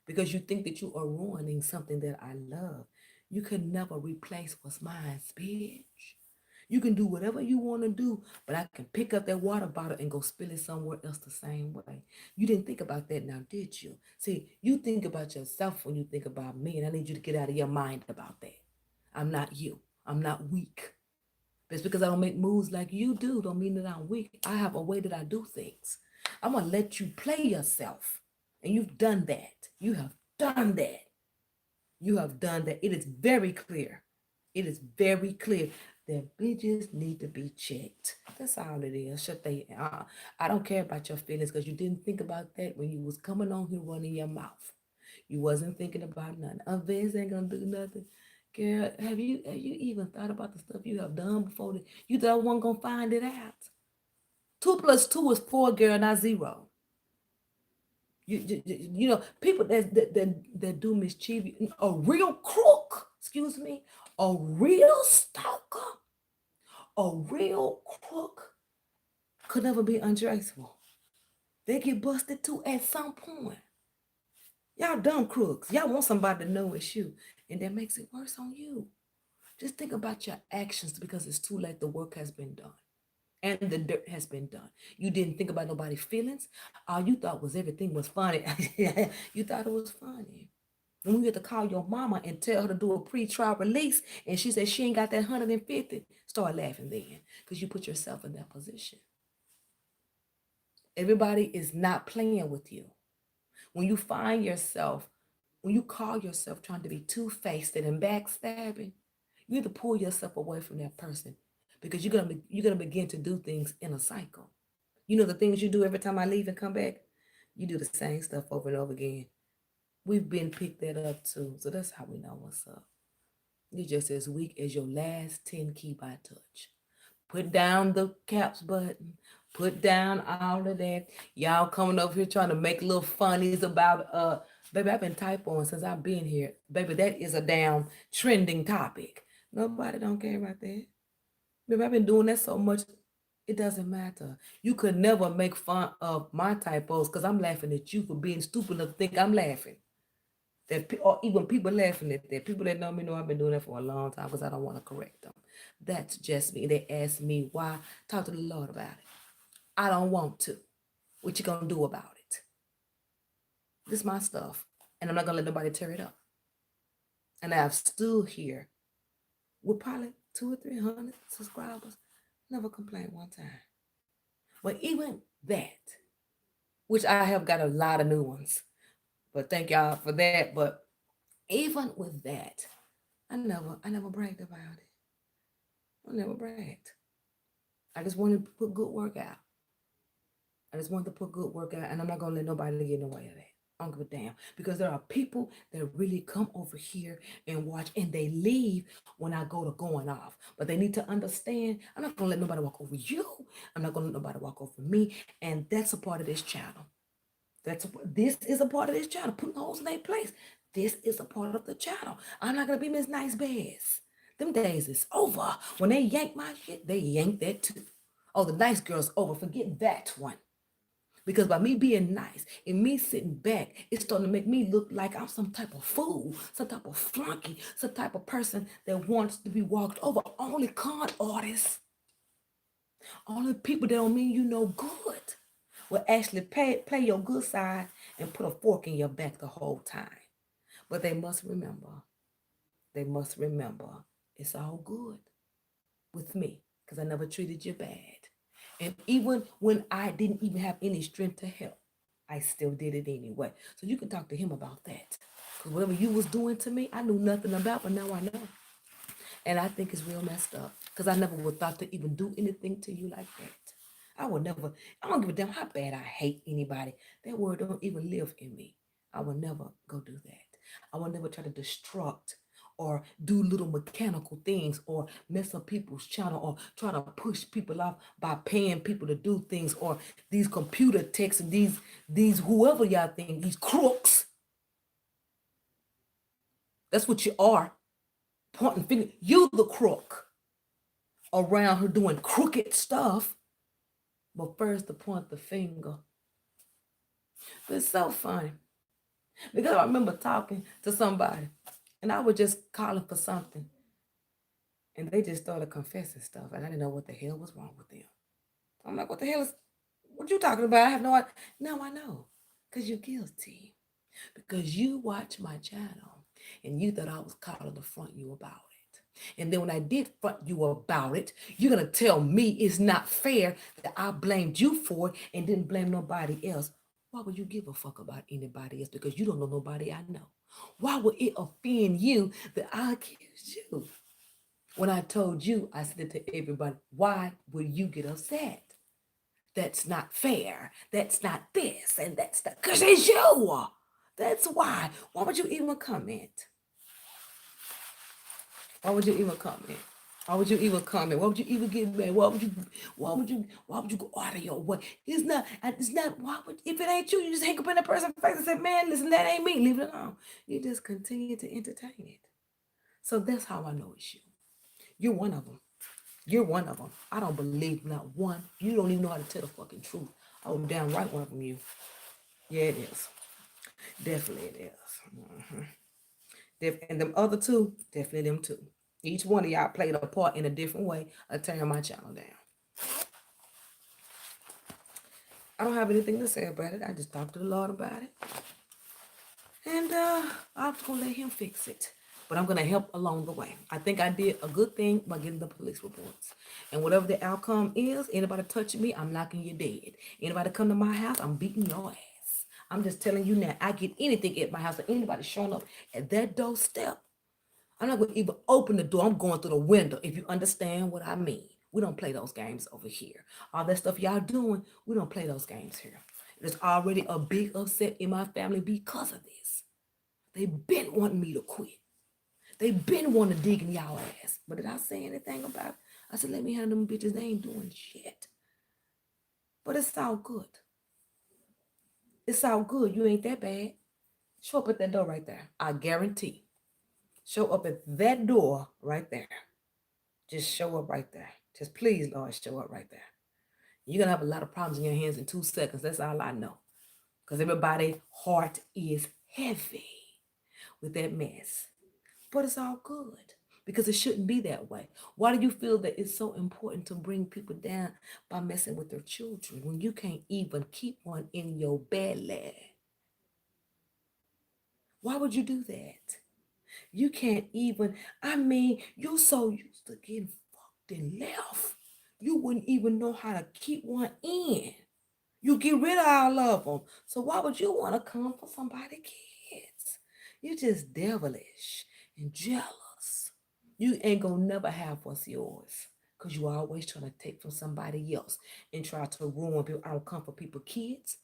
Because you think that you are ruining something that I love. You can never replace what's mine, bitch. You can do whatever you want to do, but I can pick up that water bottle and go spill it somewhere else the same way. You didn't think about that now, did you? See, you think about yourself when you think about me, and I need you to get out of your mind about that. I'm not you. I'm not weak. Just because I don't make moves like you do don't mean that I'm weak. I have a way that I do things. I'm going to let you play yourself. And you've done that. You have done that. You have done that. It is very clear. It is very clear that bitches need to be checked. That's all it is. I don't care about your feelings because you didn't think about that when you was coming on here running your mouth. You wasn't thinking about nothing. Vince ain't gonna do nothing. Girl, have you even thought about the stuff you have done before? You thought I wasn't gonna find it out. 2 + 2 is 4, girl, not 0. You know, people that do mischief, a real crook, excuse me, a real stalker, a real crook could never be untraceable. They get busted too at some point. Y'all dumb crooks. Y'all want somebody to know it's you, and that makes it worse on you. Just think about your actions because it's too late. The work has been done. And the dirt has been done. You didn't think about nobody's feelings. All you thought was everything was funny. You thought it was funny. And when you had to call your mama and tell her to do a pre-trial release, and she said she ain't got that 150, start laughing then, because you put yourself in that position. Everybody is not playing with you. When you find yourself, when you call yourself trying to be two-faced and backstabbing, you have to pull yourself away from that person because you're gonna begin to do things in a cycle. You know the things you do every time I leave and come back, you do the same stuff over and over again. We've been picked that up too, so that's how we know what's up. You're just as weak as your last 10 key by touch. Put down the caps button. Put down all of that. Y'all coming over here trying to make little funnies about Baby, I've been typoing since I've been here. Baby, that is a damn trending topic. Nobody don't care about that. Baby, I've been doing that so much, it doesn't matter. You could never make fun of my typos because I'm laughing at you for being stupid enough to think I'm laughing. Or even people laughing at that. People that know me know I've been doing that for a long time because I don't want to correct them. That's just me. They ask me why. Talk to the Lord about it. I don't want to. What you gonna do about it? This is my stuff, and I'm not gonna let nobody tear it up. And I've stood here with probably 200 or 300 subscribers. Never complained one time. But even that, which I have got a lot of new ones, but thank y'all for that. But even with that, I never bragged about it. I never bragged. I just wanted to put good work out. I just wanted to put good work out, and I'm not gonna let nobody get in the way of that. I don't give a damn because there are people that really come over here and watch, and they leave when I go to going off. But they need to understand I'm not gonna let nobody walk over you. I'm not gonna let nobody walk over me, and that's a part of this channel. This is a part of this channel. Putting holes in their place. This is a part of the channel. I'm not gonna be Miss Nice Bears. Them days is over. When they yank my shit, they yank that too. Oh, the nice girl's over. Forget that one. Because by me being nice and me sitting back, it's starting to make me look like I'm some type of fool, some type of flunky, some type of person that wants to be walked over. Only con artists, only people that don't mean you no good will actually play your good side and put a fork in your back the whole time. But they must remember, it's all good with me because I never treated you bad. And even when I didn't even have any strength to help, I still did it anyway. So you can talk to him about that. Because whatever you was doing to me, I knew nothing about, but now I know. And I think it's real messed up. Because I never would thought to even do anything to you like that. I would never, I don't give a damn how bad I hate anybody. That word don't even live in me. I would never go do that. I would never try to destruct or do little mechanical things or mess up people's channel or try to push people off by paying people to do things or these computer techs and these whoever y'all think, these crooks. That's what you are. Pointing finger. You the crook around her doing crooked stuff. But first to point the finger. But it's so funny. Because I remember talking to somebody and I was just calling for something. And they just started confessing stuff. And I didn't know what the hell was wrong with them. I'm like, what the hell is, what you talking about? I have no idea. Now I know. Because you're guilty. Because you watch my channel and you thought I was calling to front you about it. And then when I did front you about it, you're going to tell me it's not fair that I blamed you for it and didn't blame nobody else. Why would you give a fuck about anybody else? Because you don't know nobody I know. Why would it offend you that I accused you? When I told you, I said it to everybody, why would you get upset? That's not fair. That's not this. And that's not, because it's you. That's why. Why would you even comment? Why would you even comment? Why would you even comment? Why would you even get mad? Why would you go out of your way? It's not, why would, if it ain't you, you just hang up in that person's face and say, man, listen, that ain't me, leave it alone. You just continue to entertain it. So that's how I know it's you. You're one of them. You're one of them. I don't believe not one. You don't even know how to tell the fucking truth. Oh, damn right one of them you. Yeah, it is. Definitely it is. And them other two, definitely them two. Each one of y'all played a part in a different way of tearing my channel down. I don't have anything to say about it. I just talked to the Lord about it. And I'm going to let him fix it. But I'm going to help along the way. I think I did a good thing by getting the police reports. And whatever the outcome is, anybody touching me, I'm knocking you dead. Anybody come to my house, I'm beating your ass. I'm just telling you now, I get anything at my house or anybody showing up at that doorstep. I'm not going to even open the door. I'm going through the window, if you understand what I mean. We don't play those games over here. All that stuff y'all doing, we don't play those games here. There's already a big upset in my family because of this. They've been wanting me to quit. They've been wanting to dig in y'all ass. But did I say anything about it? I said, let me handle them bitches. They ain't doing shit. But it's all good. It's all good. You ain't that bad. Show up at that door right there. I guarantee. Show up at that door right there. Just show up right there. Just please, Lord, show up right there. You're gonna have a lot of problems in your hands in 2 seconds. That's all I know. Because everybody's heart is heavy with that mess. But it's all good. Because it shouldn't be that way. Why do you feel that it's so important to bring people down by messing with their children when you can't even keep one in your belly? Why would you do that? You can't even, I mean, you're so used to getting fucked and left. You wouldn't even know how to keep one in. You get rid of all of them. So why would you want to come for somebody's kids? You're just devilish and jealous. You ain't gonna never have what's yours. Because you always trying to take from somebody else and try to ruin people. I don't come for people's kids.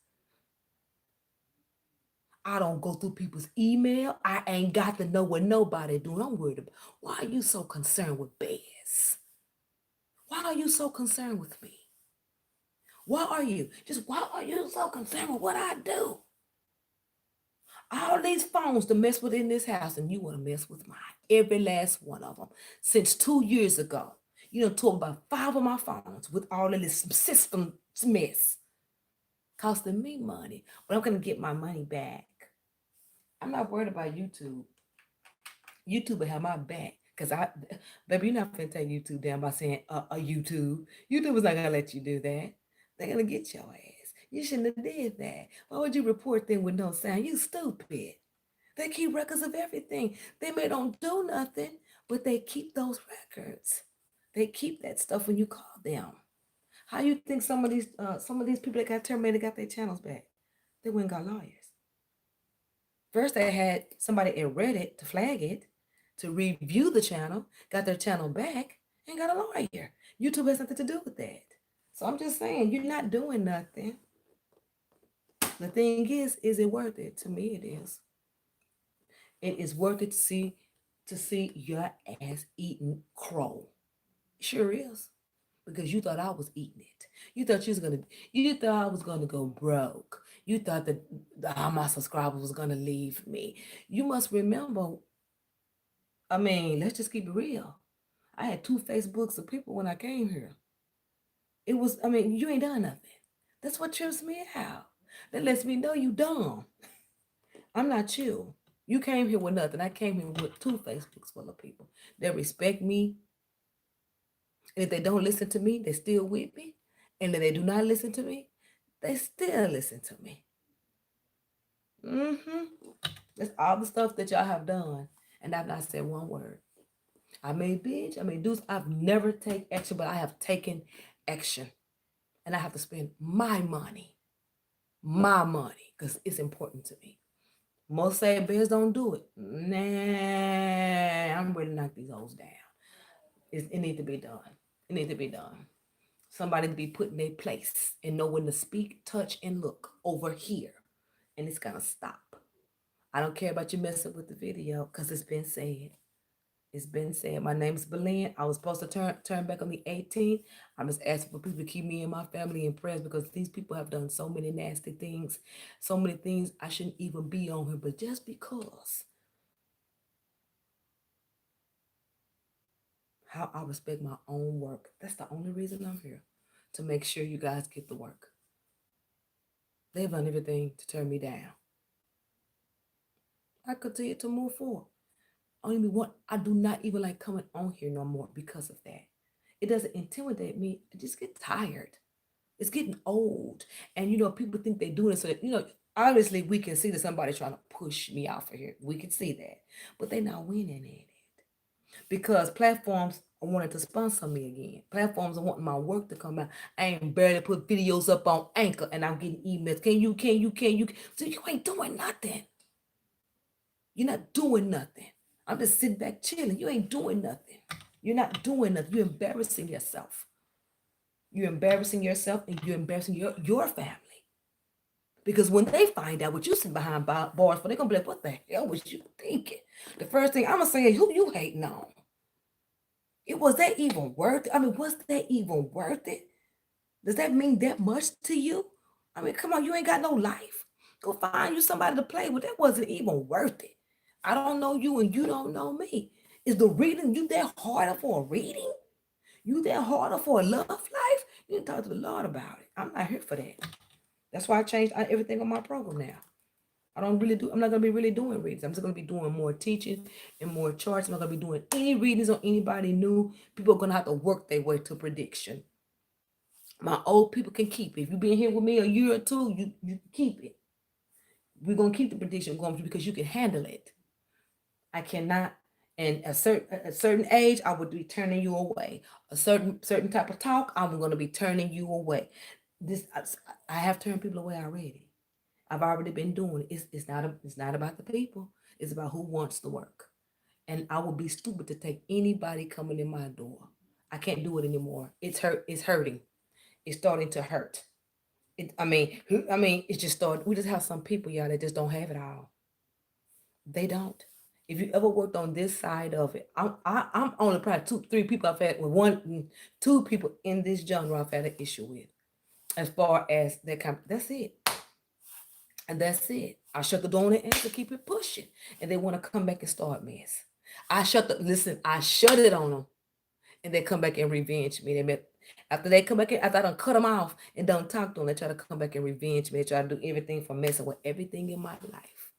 I don't go through people's email. I ain't got to know what nobody doing. I'm worried about. Why are you so concerned with Bez? Why are you so concerned with me? Why are you? Just why are you so concerned with what I do? All these phones to mess with in this house, and you want to mess with mine. Every last one of them. Since 2 years ago, you done talk about 5 of my phones with all of this system mess. Costing me money, but I'm going to get my money back. I'm not worried about YouTube. YouTube will have my back. Because baby, you're not finna take YouTube down by saying a YouTube. YouTube is not gonna let you do that. They're gonna get your ass. You shouldn't have did that. Why would you report them with no sound? You stupid. They keep records of everything. They may don't do nothing, but they keep those records. They keep that stuff when you call them. How you think some of these people that got terminated got their channels back? They went and got lawyers. First, they had somebody at Reddit to flag it, to review the channel, got their channel back, and got a lawyer. YouTube has nothing to do with that. So I'm just saying, you're not doing nothing. The thing is it worth it? To me, it is. It is worth it to see your ass eating crow. Sure is. Because you thought I was eating it. You thought I was gonna go broke. You thought that all my subscribers was gonna leave me. You must remember, I mean, let's just keep it real. I had 2 Facebooks of people when I came here. It was, I mean, you ain't done nothing. That's what trips me out. That lets me know you dumb. I'm not you. You came here with nothing. I came here with 2 Facebooks full of people that respect me. And if they don't listen to me, they still with me. And if they do not listen to me, they still listen to me. That's all the stuff that y'all have done. And I've not said one word. I may bitch, I may do, I've never taken action, but I have taken action. And I have to spend my money, because it's important to me. Most say bears don't do it. Nah, I'm ready to knock these hoes down. It needs to be done. It needs to be done. Somebody to be put in their place and know when to speak, touch, and look over here. And it's gonna stop. I don't care about you messing with the video because it's been said. It's been said. My name's Belen. I was supposed to turn back on the 18th. I'm just asking for people to keep me and my family in prayers because these people have done so many nasty things, so many things I shouldn't even be on here, but just because how I respect my own work. That's the only reason I'm here, to make sure you guys get the work. They've done everything to turn me down. I continue to move forward. I do not even like coming on here no more because of that. It doesn't intimidate me. I just get tired. It's getting old. And people think they're doing it so that, obviously we can see that somebody's trying to push me off of here. We can see that. But they're not winning at it. Because platforms are wanting to sponsor me again. Platforms are wanting my work to come out. I ain't barely put videos up on Anchor and I'm getting emails. Can you? So you ain't doing nothing. You're not doing nothing. I'm just sitting back chilling. You ain't doing nothing. You're not doing nothing. You're embarrassing yourself. You're embarrassing yourself and you're embarrassing your family. Because when they find out what you sit behind bars for, they're going to be like, what the hell was you thinking? The first thing I'm going to say is, who you hating on? Was that even worth it? I mean, was that even worth it? Does that mean that much to you? I mean, come on, you ain't got no life. Go find you somebody to play with. That wasn't even worth it. I don't know you and you don't know me. Is the reading you that harder for a reading? You that harder for a love life? You need to talk to the Lord about it. I'm not here for that. That's why I changed everything on my program now. I'm not gonna be really doing readings. I'm just gonna be doing more teaching and more charts. I'm not gonna be doing any readings on anybody new. People are gonna have to work their way to prediction. My old people can keep it. If you've been here with me a year or two, you keep it. We're gonna keep the prediction going because you can handle it. I cannot. And a certain age, I would be turning you away. A certain type of talk, I'm gonna be turning you away. This I have turned people away already. I've already been doing it. It's not about the people. It's about who wants to work. And I would be stupid to take anybody coming in my door. I can't do it anymore. It's hurting. It's starting to hurt. It's just started. We just have some people, y'all, that just don't have it all. They don't. If you ever worked on this side of it, I'm only probably two, three people I've had with two people in this genre I've had an issue with. As far as that kind, that's it. And that's it. I shut the door on it and to keep it pushing. And they want to come back and start mess. I shut it on them. And they come back and revenge me. After they come back in, after I done cut them off and don't talk to them, they try to come back and revenge me. They try to do everything from messing with everything in my life.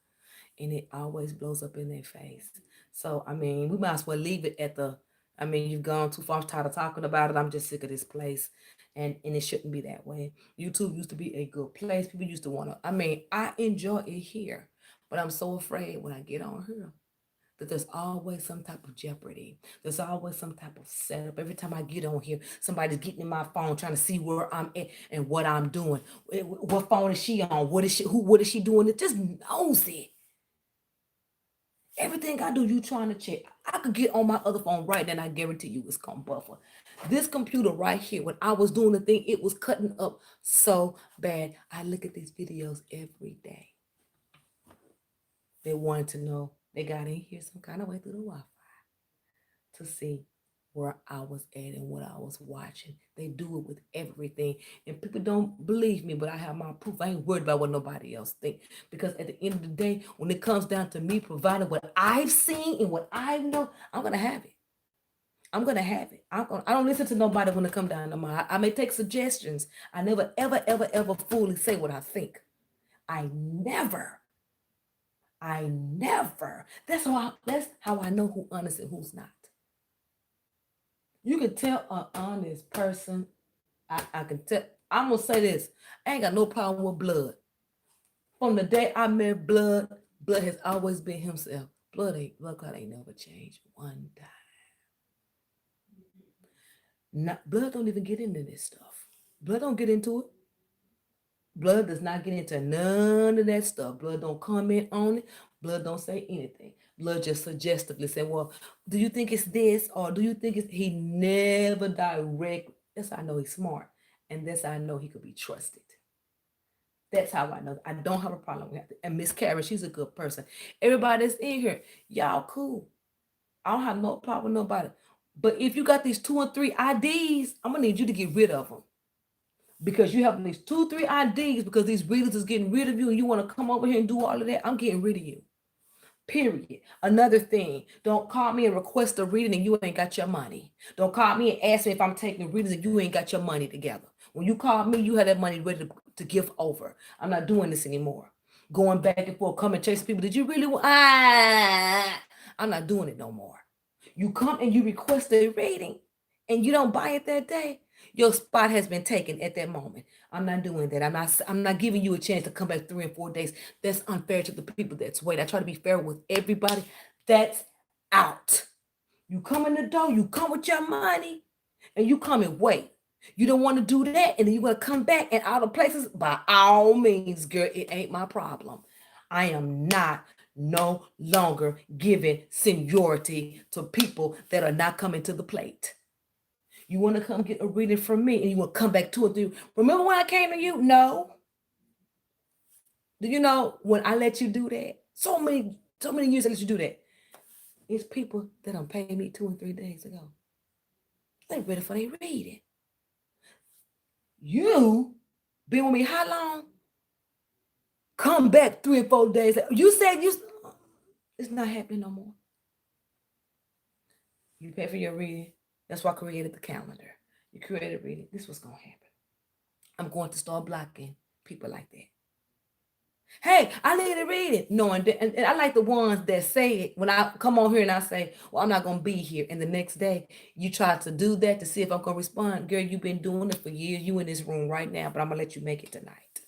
And it always blows up in their face. So, we might as well leave it at you've gone too far. I'm tired of talking about it. I'm just sick of this place. And it shouldn't be that way. YouTube used to be a good place. People used to want to, I enjoy it here. But I'm so afraid when I get on here that there's always some type of jeopardy. There's always some type of setup. Every time I get on here, somebody's getting in my phone trying to see where I'm at and what I'm doing. What phone is she on? What is she doing? It just knows it. Everything I do, you trying to check. I could get on my other phone right now, and I guarantee you it's gonna buffer. This computer right here, when I was doing the thing, it was cutting up so bad. I look at these videos every day. They wanted to know. They got in here some kind of way through the Wi-Fi to see where I was at and what I was watching. They do it with everything. And people don't believe me, but I have my proof. I ain't worried about what nobody else think. Because at the end of the day, when it comes down to me providing what I've seen and what I know, I'm going to have it. I'm going to have it. I don't listen to nobody when it come down to my. I may take suggestions. I never, ever, ever, ever fully say what I think. I never. That's how I know who's honest and who's not. You can tell an honest person. I can tell. I'm gonna say this. I ain't got no problem with blood. From the day I met Blood, Blood has always been himself. Blood God ain't never changed one time. Blood don't even get into this stuff. Blood don't get into it. Blood does not get into none of that stuff. Blood don't comment on it. Blood don't say anything. Blood just suggestively say, well, do you think it's this? Or do you think it's... He never direct. That's how I know he's smart. And that's how I know he could be trusted. That's how I know. I don't have a problem with it. And Miss Karen, she's a good person. Everybody that's in here, y'all cool. I don't have no problem with nobody. But if you got these 2 and 3 IDs, I'm going to need you to get rid of them. Because you have these 2, 3 IDs because these readers is getting rid of you and you want to come over here and do all of that, I'm getting rid of you. Period. Another thing, don't call me and request a reading and you ain't got your money. Don't call me and ask me if I'm taking readings and you ain't got your money together. When you call me, you have that money ready to give over. I'm not doing this anymore. Going back and forth, coming chasing people. Did you really want? I'm not doing it no more. You come and you request a reading and you don't buy it that day, your spot has been taken at that moment. I'm not doing that. I'm not giving you a chance to come back 3 and 4 days. That's unfair to the people that's wait. I try to be fair with everybody. That's out. You come in the door, you come with your money, and you come and wait. You don't want to do that, and then you want to come back and out of places. By all means, girl, it ain't my problem. I am not no longer giving seniority to people that are not coming to the plate. You want to come get a reading from me and you will come back 2 or 3. Remember when I came to you? No. Do you know when I let you do that? So many years I let you do that. It's people that don't pay me 2 and 3 days ago. They ready for their reading. You been with me how long? Come back 3 or 4 days. You said you. It's not happening no more. You pay for your reading. That's why I created the calendar. You created reading. This was gonna happen. I'm going to start blocking people like that. Hey, I need to read it. No, and I like the ones that say it when I come on here and I say, well, I'm not going to be here. And the next day, you try to do that to see if I'm going to respond. Girl, you've been doing it for years. You in this room right now, but I'm going to let you make it tonight.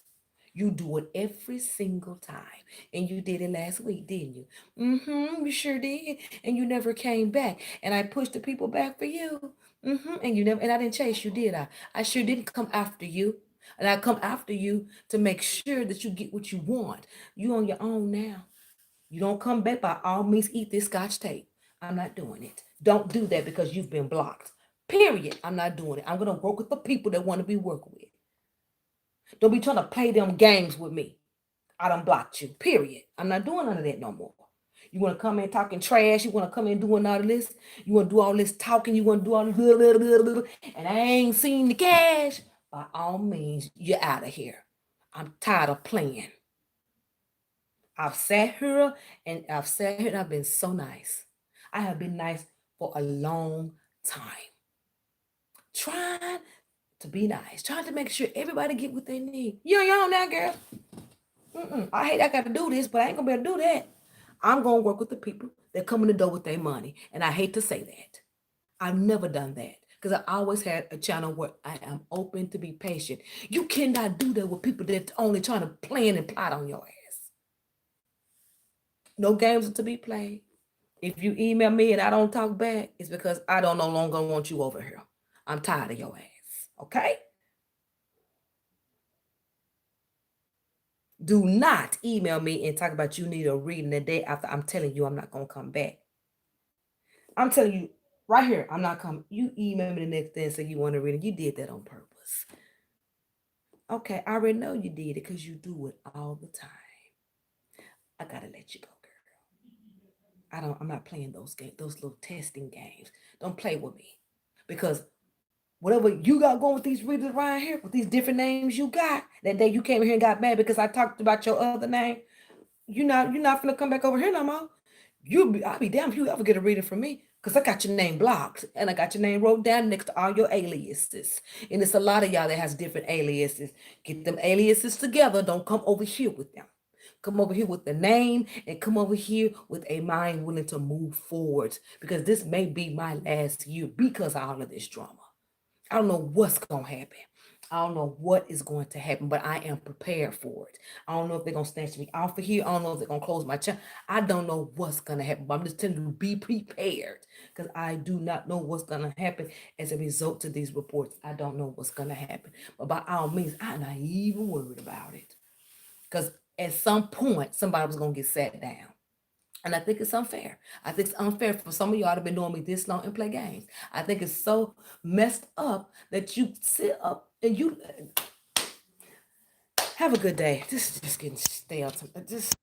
You do it every single time. And you did it last week, didn't you? You sure did. And you never came back. And I pushed the people back for you. And you never, and I didn't chase you, did I? I sure didn't come after you. And I come after you to make sure that you get what you want. You on your own now. You don't come back, by all means, eat this scotch tape. I'm not doing it. Don't do that because you've been blocked. Period. I'm not doing it. I'm going to work with the people that want to be worked with. Don't be trying to play them games with me. I done blocked you. Period. I'm not doing none of that no more. You want to come in talking trash. You want to come in doing all of this. You want to do all this talking. You want to do all this, and I ain't seen the cash. By all means, you're out of here. I'm tired of playing. I've sat here and I've been so nice. I have been nice for a long time. Trying to be nice, trying to make sure everybody get what they need. You're on your own now, girl. I hate I got to do this, but I ain't gonna be able to do that. I'm gonna work with the people that come in the door with their money, and I hate to say that. I've never done that because I always had a channel where I am open to be patient. You cannot do that with people that only trying to plan and plot on your ass. No games are to be played. If you email me and I don't talk back, it's because I don't no longer want you over here. I'm tired of your ass. Okay? Do not email me and talk about you need a reading the day after I'm telling you I'm not going to come back. I'm telling you right here, I'm not coming. You email me the next day and say you want to read it. You did that on purpose. Okay, I already know you did it because you do it all the time. I gotta let you go, girl. I'm not playing those games, those little testing games. Don't play with me. Because whatever you got going with these readers around here, with these different names you got, that day you came here and got mad because I talked about your other name. You're not gonna come back over here no more. I'll be damned if you ever get a reading from me. Because I got your name blocked and I got your name wrote down next to all your aliases. And it's a lot of y'all that has different aliases. Get them aliases together. Don't come over here with them. Come over here with the name and come over here with a mind willing to move forward. Because this may be my last year because of all of this drama. I don't know what's going to happen. I don't know what is going to happen, but I am prepared for it. I don't know if they're going to snatch me off of here. I don't know if they're going to close my channel. I don't know what's going to happen, but I'm just telling you, be prepared because I do not know what's going to happen as a result of these reports. I don't know what's going to happen, but by all means, I'm not even worried about it because at some point, somebody was going to get sat down. And I think it's unfair. I think it's unfair for some of y'all to been knowing me this long and play games. I think it's so messed up that you sit up and you have a good day. This is just getting stale. Just